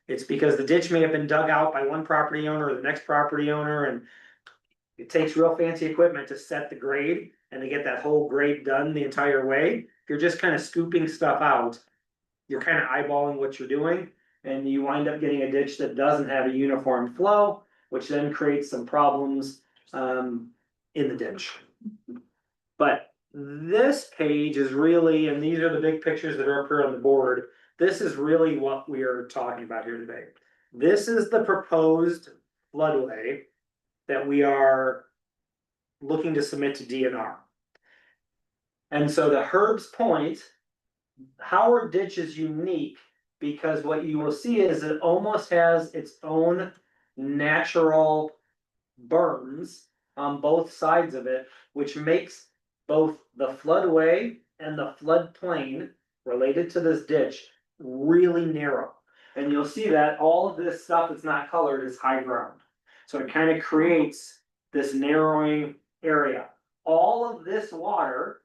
It's because the ditch may have been dug out by one property owner or the next property owner, and it takes real fancy equipment to set the grade and to get that whole grade done the entire way. If you're just kind of scooping stuff out, you're kind of eyeballing what you're doing, and you wind up getting a ditch that doesn't have a uniform flow, which then creates some problems in the ditch. But this page is really, and these are the big pictures that are up here on the board. This is really what we are talking about here today. This is the proposed floodway that we are looking to submit to DNR. And so to Herb's point, Howard Ditch is unique because what you will see is it almost has its own natural berms on both sides of it, which makes both the floodway and the floodplain related to this ditch really narrow. And you'll see that all of this stuff that's not colored is high ground. So it kind of creates this narrowing area. All of this water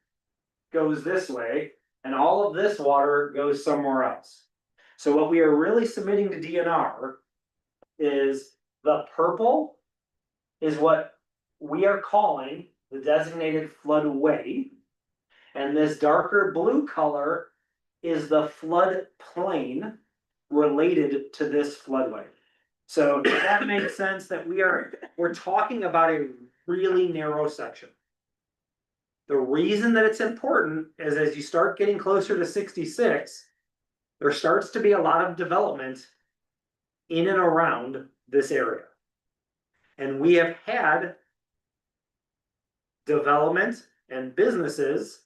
goes this way, and all of this water goes somewhere else. So what we are really submitting to DNR is the purple is what we are calling the designated floodway. And this darker blue color is the floodplain related to this floodway. So does that make sense that we're talking about a really narrow section? The reason that it's important is as you start getting closer to 66, there starts to be a lot of development in and around this area. And we have had development and businesses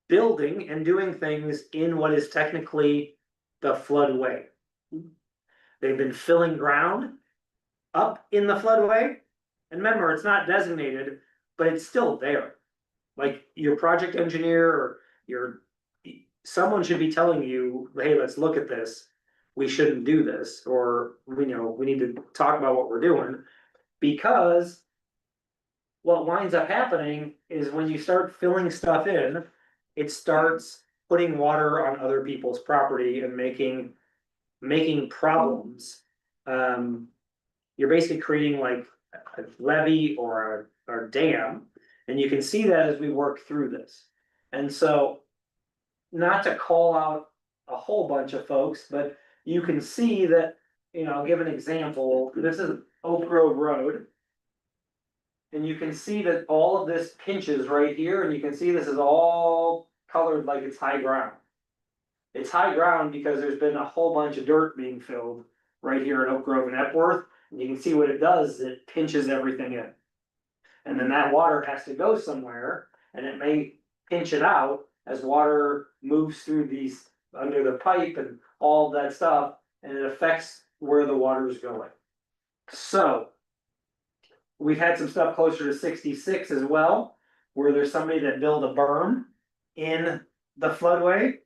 building and doing things in what is technically the floodway. They've been filling ground up in the floodway. And remember, it's not designated, but it's still there. Like your project engineer or someone should be telling you, hey, let's look at this. We shouldn't do this, or we need to talk about what we're doing, because what winds up happening is when you start filling stuff in, it starts putting water on other people's property and making problems. You're basically creating like a levee or a dam, and you can see that as we work through this. And so, not to call out a whole bunch of folks, but you can see that, I'll give an example. This is Oak Grove Road. And you can see that all of this pinches right here, and you can see this is all colored like it's high ground. It's high ground because there's been a whole bunch of dirt being filled right here at Oak Grove and Epworth. And you can see what it does, it pinches everything in. And then that water has to go somewhere, and it may pinch it out as water moves through these under the pipe and all that stuff, and it affects where the water is going. So we've had some stuff closer to 66 as well, where there's somebody that built a berm in the floodway,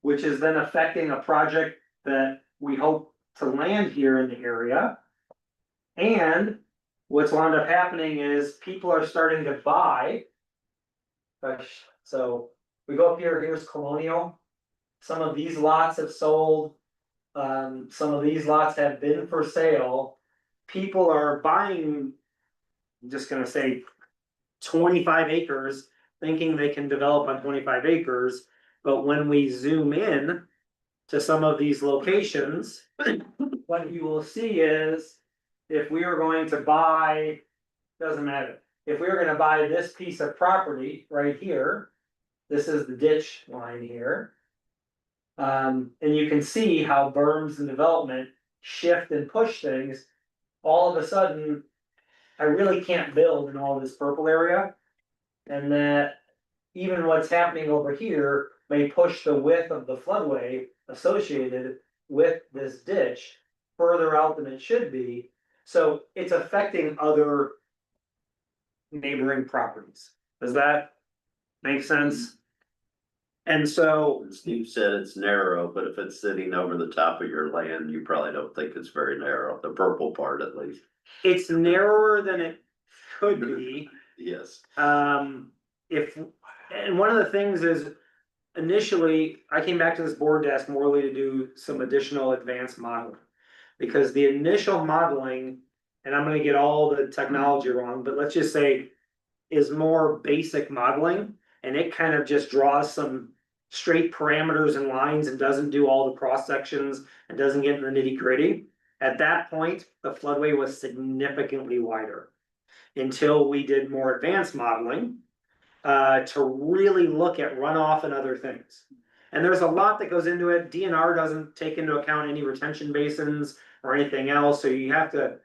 which is then affecting a project that we hope to land here in the area. And what's wound up happening is people are starting to buy. So we go up here, here's Colonial. Some of these lots have sold. Some of these lots have been for sale. People are buying, I'm just gonna say 25 acres, thinking they can develop on 25 acres. But when we zoom in to some of these locations, what you will see is if we are going to buy, doesn't matter. If we were gonna buy this piece of property right here, this is the ditch line here. And you can see how berms and development shift and push things. All of a sudden, I really can't build in all this purple area. And that even what's happening over here may push the width of the floodway associated with this ditch further out than it should be. So it's affecting other neighboring properties. Does that make sense? And so Steve said it's narrow, but if it's sitting over the top of your land, you probably don't think it's very narrow, the purple part at least. It's narrower than it could be. Yes. And one of the things is initially, I came back to this board to ask Morley to do some additional advanced modeling. Because the initial modeling, and I'm gonna get all the technology wrong, but let's just say is more basic modeling. And it kind of just draws some straight parameters and lines and doesn't do all the cross sections and doesn't get in the nitty gritty. At that point, the floodway was significantly wider. Until we did more advanced modeling, to really look at runoff and other things. And there's a lot that goes into it. DNR doesn't take into account any retention basins or anything else, so you have to.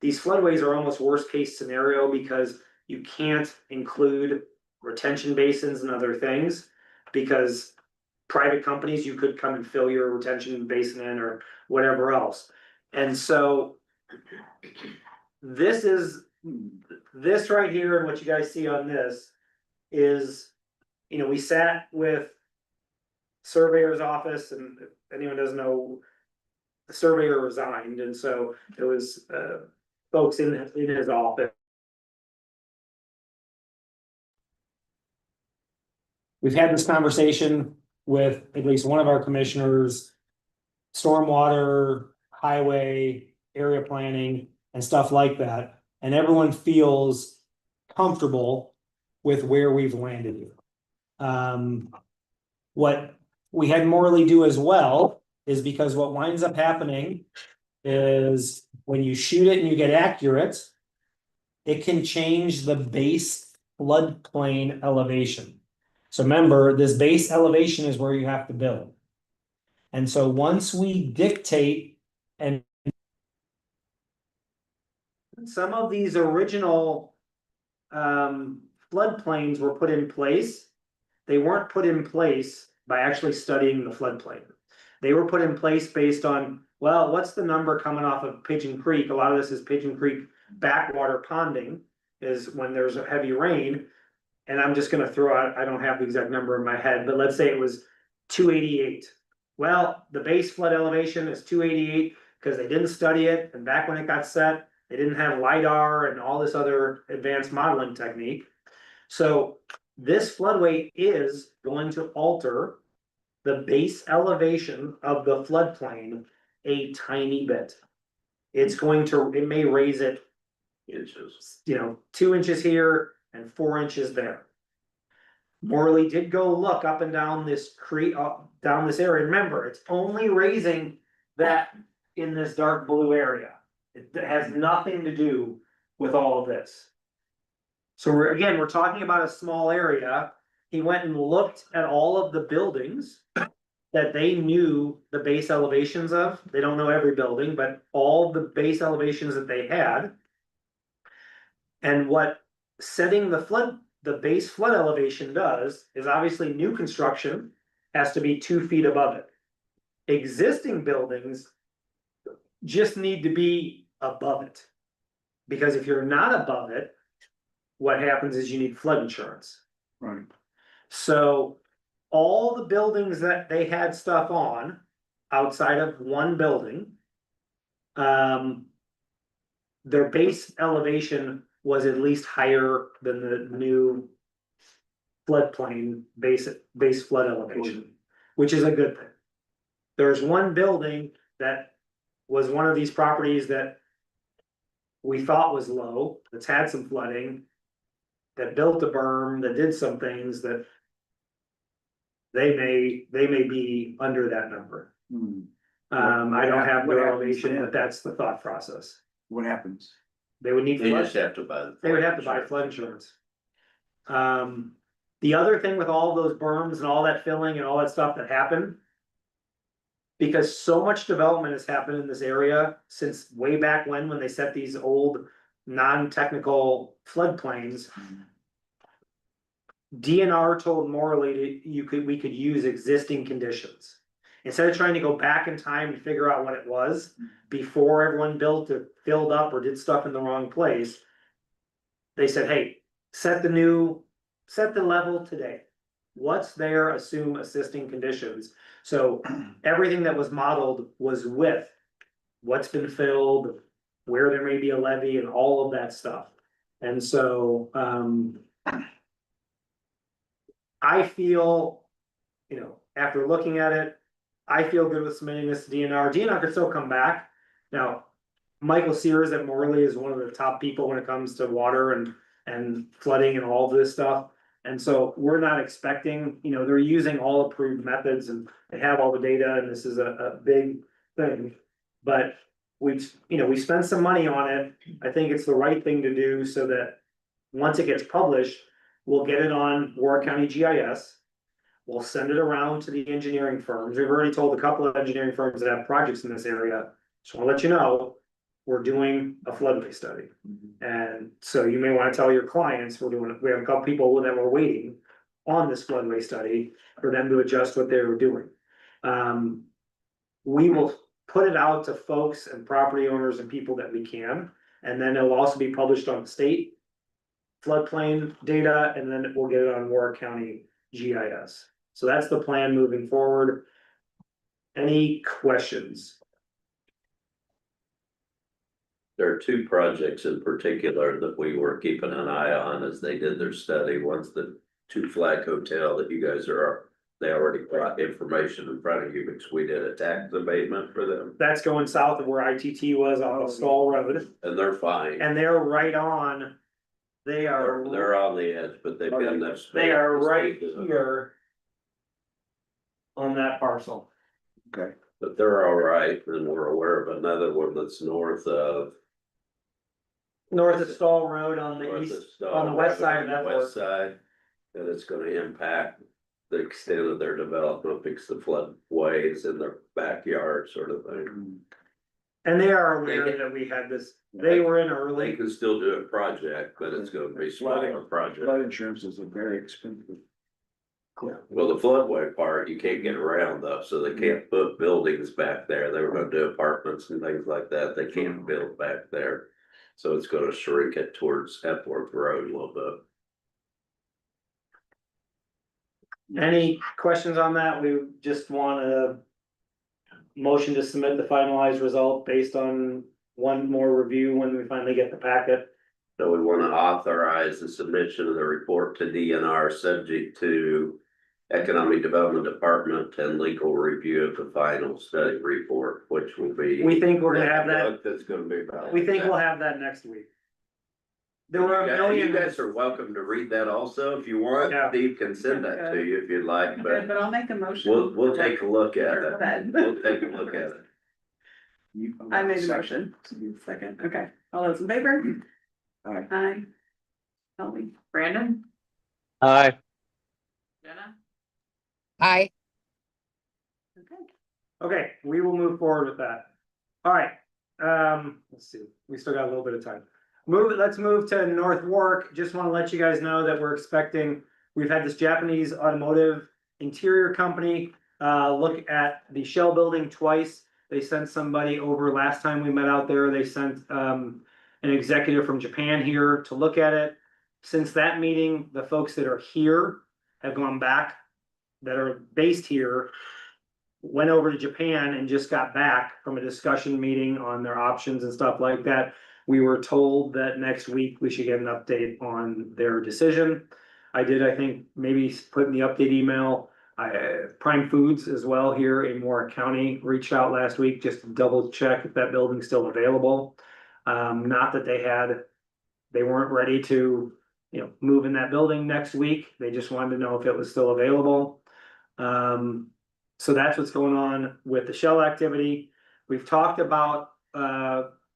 These floodways are almost worst case scenario because you can't include retention basins and other things. Because private companies, you could come and fill your retention basin in or whatever else. And so this right here and what you guys see on this is, you know, we sat with surveyor's office, and if anyone doesn't know, the surveyor resigned, and so there was folks in his office. We've had this conversation with at least one of our commissioners, stormwater, highway, area planning, and stuff like that, and everyone feels comfortable with where we've landed here. What we had Morley do as well is because what winds up happening is when you shoot it and you get accurate, it can change the base floodplain elevation. So remember, this base elevation is where you have to build. And so once we dictate, and some of these original floodplains were put in place, they weren't put in place by actually studying the floodplain. They were put in place based on, well, what's the number coming off of Pigeon Creek? A lot of this is Pigeon Creek backwater ponding, is when there's a heavy rain. And I'm just gonna throw out, I don't have the exact number in my head, but let's say it was 288. Well, the base flood elevation is 288 because they didn't study it, and back when it got set, they didn't have LiDAR and all this other advanced modeling technique. So this floodway is going to alter the base elevation of the floodplain a tiny bit. It's going to, it may raise it Inches. 2 inches here and 4 inches there. Morley did go look up and down this creek, down this area. Remember, it's only raising that in this dark blue area. It has nothing to do with all of this. So we're talking about a small area. He went and looked at all of the buildings that they knew the base elevations of. They don't know every building, but all the base elevations that they had. And what setting the base flood elevation does is obviously new construction has to be 2 feet above it. Existing buildings just need to be above it. Because if you're not above it, what happens is you need flood insurance. Right. So all the buildings that they had stuff on outside of one building, their base elevation was at least higher than the new floodplain base flood elevation, which is a good thing. There's one building that was one of these properties that we thought was low, that's had some flooding, that built a berm, that did some things that they may be under that number. I don't have the elevation, but that's the thought process. What happens? They would need They flood, just have to buy. they would have to buy flood insurance. The other thing with all those berms and all that filling and all that stuff that happened, because so much development has happened in this area since way back when they set these old non-technical floodplains. DNR told Morley we could use existing conditions. Instead of trying to go back in time and figure out what it was before everyone built or filled up or did stuff in the wrong place. They said, hey, set the level today. What's there, assume assisting conditions. So everything that was modeled was with what's been filled, where there may be a levee and all of that stuff. And so, I feel, you know, after looking at it, I feel good with submitting this to DNR. DNR could still come back. Now, Michael Sears at Morley is one of the top people when it comes to water and flooding and all of this stuff. And so we're not expecting, you know, they're using all approved methods and they have all the data and this is a big thing. But we spent some money on it. I think it's the right thing to do so that once it gets published, we'll get it on Warrick County GIS. We'll send it around to the engineering firms. We've already told a couple of engineering firms that have projects in this area. So I'll let you know, we're doing a floodway study. And so you may want to tell your clients, we have a couple people that were waiting on this floodway study for them to adjust what they were doing. We will put it out to folks and property owners and people that we can, and then it'll also be published on the state floodplain data, and then we'll get it on Warrick County GIS. So that's the plan moving forward. Any questions? There are two projects in particular that we were keeping an eye on as they did their study. One's the Two Flag Hotel that you guys they already brought information in front of you, because we did a tax abatement for them. That's going south of where ITT was off of Stall Road, And they're fine. and they're right on. They're on the edge, but they've got enough space. They are right here on that parcel. Okay. But they're all right, and we're aware of another one that's north of. North of Stall Road on the north east, of Stone on the west Road, side of that. West side, and it's gonna impact the extent of their development, because the floodways in their backyard sort of thing. And they are aware that we had this, they were in They early. can still do a project, but it's gonna be a smaller project. Flood insurance is a very expensive. Well, the floodway part, you can't get around though, so they can't put buildings back there. They were gonna do apartments and things like that. They can't build back there. So it's gonna shrink it towards Epworth Road a little bit. Any questions on that? We just want a motion to submit the finalized result based on one more review when we finally get the packet. So we wanna authorize the submission of the report to DNR subject to Economic Development Department and legal review of the final study report, which will be. We think we're gonna have that, That's gonna be about. we think we'll have that next week. There were a You million. guys are welcome to read that also if you want. Yeah. Steve can send that to you if you'd like, Okay, but but I'll make a motion. we'll take a look at Go it. ahead. We'll take a look at it. I made a motion. Second, okay. All those in favor? Aye. Aye. Ellie, Brandon, Aye. Jenna, Aye. okay. Okay, we will move forward with that. All right, let's see, we still got a little bit of time. Let's move to North Warrick. Just want to let you guys know that we're expecting, we've had this Japanese automotive interior company look at the Shell building twice. They sent somebody over last time we met out there. They sent an executive from Japan here to look at it. Since that meeting, the folks that are here have gone back, that are based here, went over to Japan and just got back from a discussion meeting on their options and stuff like that. We were told that next week we should get an update on their decision. I did, I think, maybe put in the update email. Prime Foods as well here in Warrick County reached out last week just to double check if that building's still available. Not that they weren't ready to, move in that building next week. They just wanted to know if it was still available. So that's what's going on with the Shell activity. We've talked about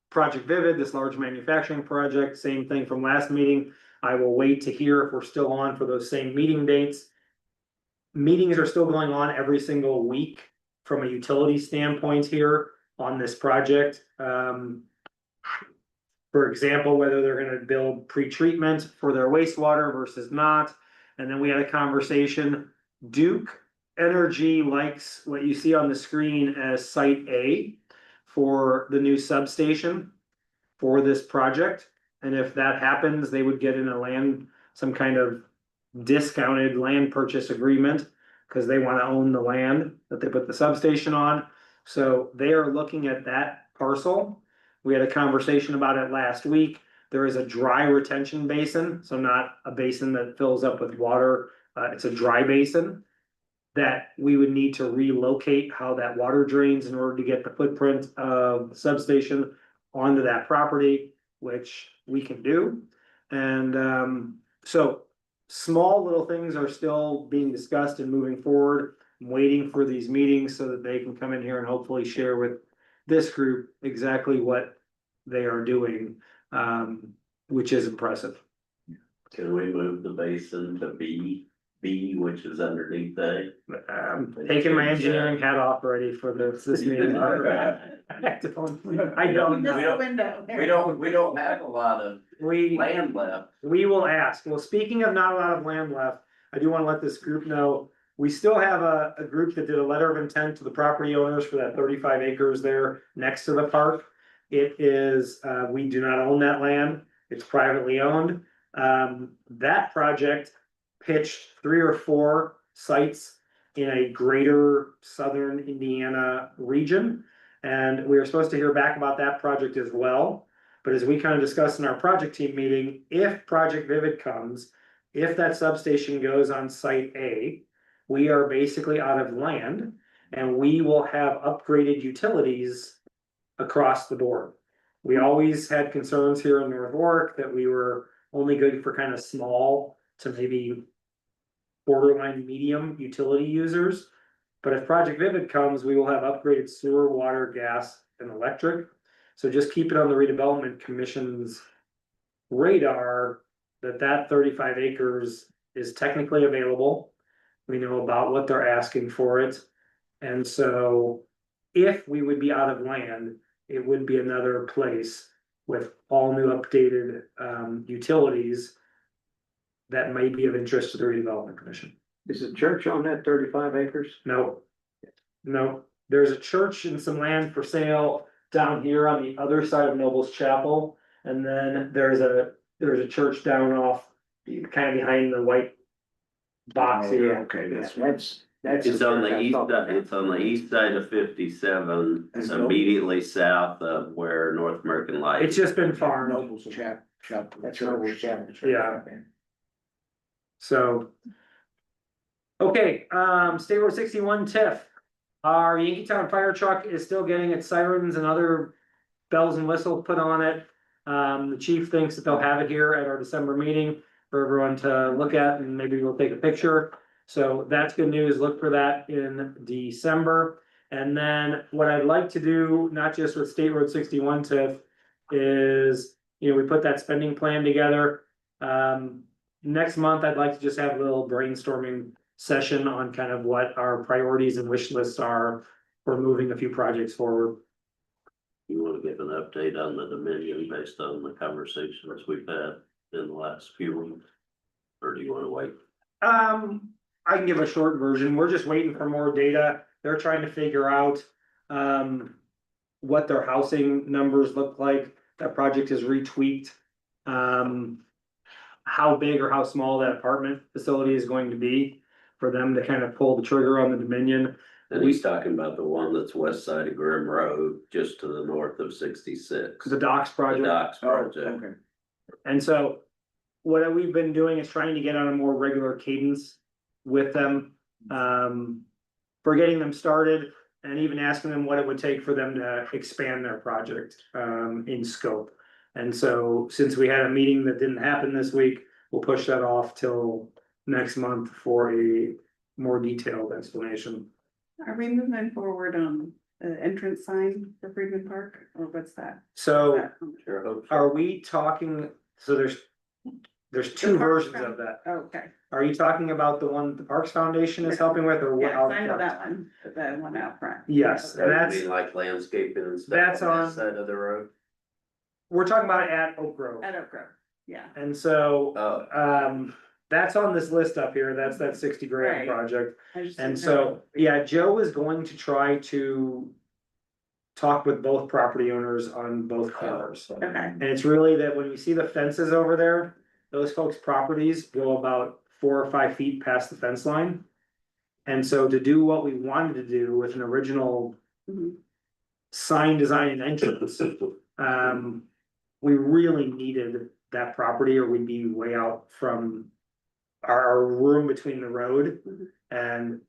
Project Vivid, this large manufacturing project, same thing from last meeting. I will wait to hear if we're still on for those same meeting dates. Meetings are still going on every single week from a utility standpoint here on this project. For example, whether they're gonna build pre-treatment for their wastewater versus not. And then we had a conversation, Duke Energy likes what you see on the screen as Site A for the new substation for this project. And if that happens, they would get in some kind of discounted land purchase agreement because they want to own the land that they put the substation on. So they are looking at that parcel. We had a conversation about it last week. There is a dry retention basin, so not a basin that fills up with water. It's a dry basin that we would need to relocate how that water drains in order to get the footprint of the substation onto that property, which we can do. And so small little things are still being discussed and moving forward. I'm waiting for these meetings so that they can come in here and hopefully share with this group exactly what they are doing, which is impressive. Can we move the basin to B, which is underneath A? I'm taking my engineering hat off already for this meeting. I don't Just know. a window. We don't have a lot of land left. We will ask. Well, speaking of not a lot of land left, I do want to let this group know, we still have a group that did a letter of intent to the property owners for that 35 acres there next to the park. It is, we do not own that land. It's privately owned. That project pitched 3 or 4 sites in a greater southern Indiana region. And we are supposed to hear back about that project as well. But as we kind of discussed in our project team meeting, if Project Vivid comes, if that substation goes on site A, we are basically out of land and we will have upgraded utilities across the board. We always had concerns here in North Warrick that we were only good for kind of small to maybe borderline medium utility users. But if Project Vivid comes, we will have upgraded sewer, water, gas, and electric. So just keep it on the Redevelopment Commission's radar that 35 acres is technically available. We know about what they're asking for it. And so if we would be out of land, it would be another place with all new updated utilities that might be of interest to the Redevelopment Commission. Is the church on that 35 acres? No. There's a church and some land for sale down here on the other side of Noble's Chapel. And then there's a church down off, kind of behind the white box here. Okay, that's. That's. It's on the east, side. it's on the east side of 57, That's immediately south of where North American Light. It's just been farmed. Noble's chapel. That's Noble's Chapel. Yeah. So. Okay, State Road 61 TIF. Our Yankeetown fire truck is still getting its sirens and other bells and whistles put on it. The chief thinks that they'll have it here at our December meeting for everyone to look at, and maybe we'll take a picture. So that's good news. Look for that in December. And then what I'd like to do, not just with State Road 61 TIF, is, we put that spending plan together. Next month, I'd like to just have a little brainstorming session on kind of what our priorities and wish lists are for moving a few projects forward. You wanna give an update on the Dominion based on the conversations we've had in the last few weeks? Or do you wanna wait? I can give a short version. We're just waiting for more data. They're trying to figure out what their housing numbers look like. That project is retweaked. How big or how small that apartment facility is going to be for them to kind of pull the trigger on the Dominion. And he's talking about the one that's west side of Grimm Road, just to the north of 66. The docks The project. docks Oh, project. okay. And so what we've been doing is trying to get on a more regular cadence with them. For getting them started and even asking them what it would take for them to expand their project in scope. And so since we had a meeting that didn't happen this week, we'll push that off till next month for a more detailed explanation. Are we moving forward on the entrance sign for Freedman Park, or what's that? So Sure hope so. are we talking, so there's two versions of that. Okay, Are you talking about the one the Parks Foundation is helping with, or what? yeah, I know that one, the one out front. Yes, and That would that's, be like landscaping and stuff. That's on on- that side of the road. we're talking about at Oak Grove. At Oak Grove, yeah. And so, Oh, that's on this list up here. That's that 60 grand Right. project. I just And didn't so, know. yeah, Joe is going to try to talk with both property owners on both corners. Okay, And it's really that when you see the fences over there, those folks' properties go about 4 or 5 feet past the fence line. And so to do what we wanted to do with an original Mhm. sign design and entrance, We really needed that property or we'd be way out from our room between the road and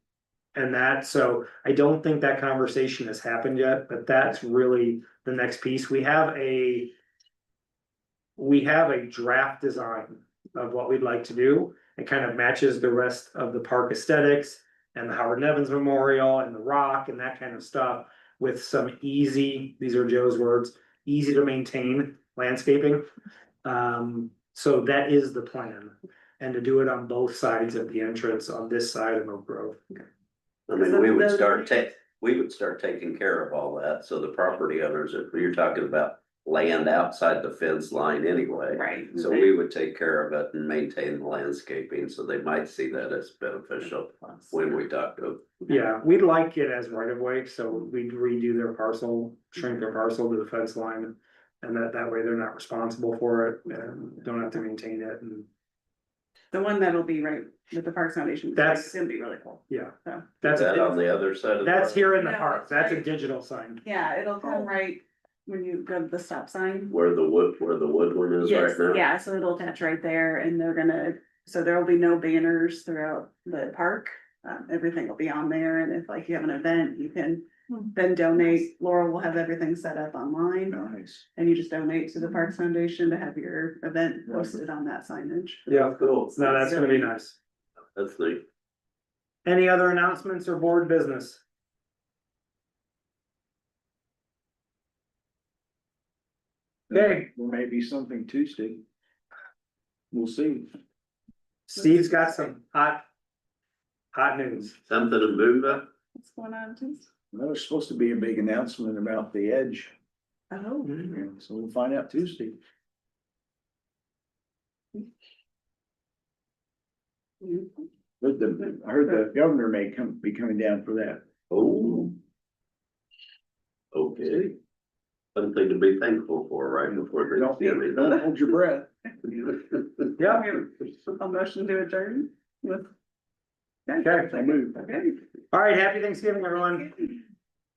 that, so I don't think that conversation has happened yet, but that's really the next piece. We have a draft design of what we'd like to do. It kind of matches the rest of the park aesthetics and the Howard Nevins Memorial and the rock and that kind of stuff with some easy, these are Joe's words, easy to maintain landscaping. So that is the plan, and to do it on both sides of the entrance on this side of Oak Grove. I mean, we would start taking care of all that, so the property owners, if you're talking about land outside the fence line anyway. Right. So we would take care of it and maintain the landscaping, so they might see that as beneficial when we talk to them. Yeah, we'd like it as right of way, so we'd redo their parcel, shrink their parcel to the fence line. And that way they're not responsible for it and don't have to maintain it, and The one that'll be right with the Parks Foundation. That's- Gonna be really cool. yeah, So, that's Is that on the other side of the? that's park? here in the No, park, it's that's a right. digital sign. yeah, it'll come right when you go to the stop sign. Where the wood one is right Yes, now? yeah, so it'll attach right there and they're gonna, so there will be no banners throughout the park. Everything will be on there, and if like you have an event, you can then donate. Laura will have everything set up online. Nice. And you just donate to the Parks Foundation to have your event posted on that signage. Yeah, Cool. no, that's gonna be nice. That's neat. Any other announcements or board business? Okay, There may be something Tuesday. We'll see. Steve's got some hot news. Something in Boonville? What's going on, Tuesday? Well, there's supposed to be a big announcement about the edge, Oh, so we'll find out Tuesday. But I heard the governor may be coming down for that. Oh. Okay. Something to be thankful for right before Thanksgiving. Don't hold your breath. Yeah, a motion to adjourn with. okay, I move. Okay. all right, happy Thanksgiving, everyone.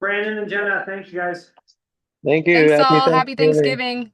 Brandon and Jenna, thanks you guys. Thank you. Thanks all. Happy Thanksgiving.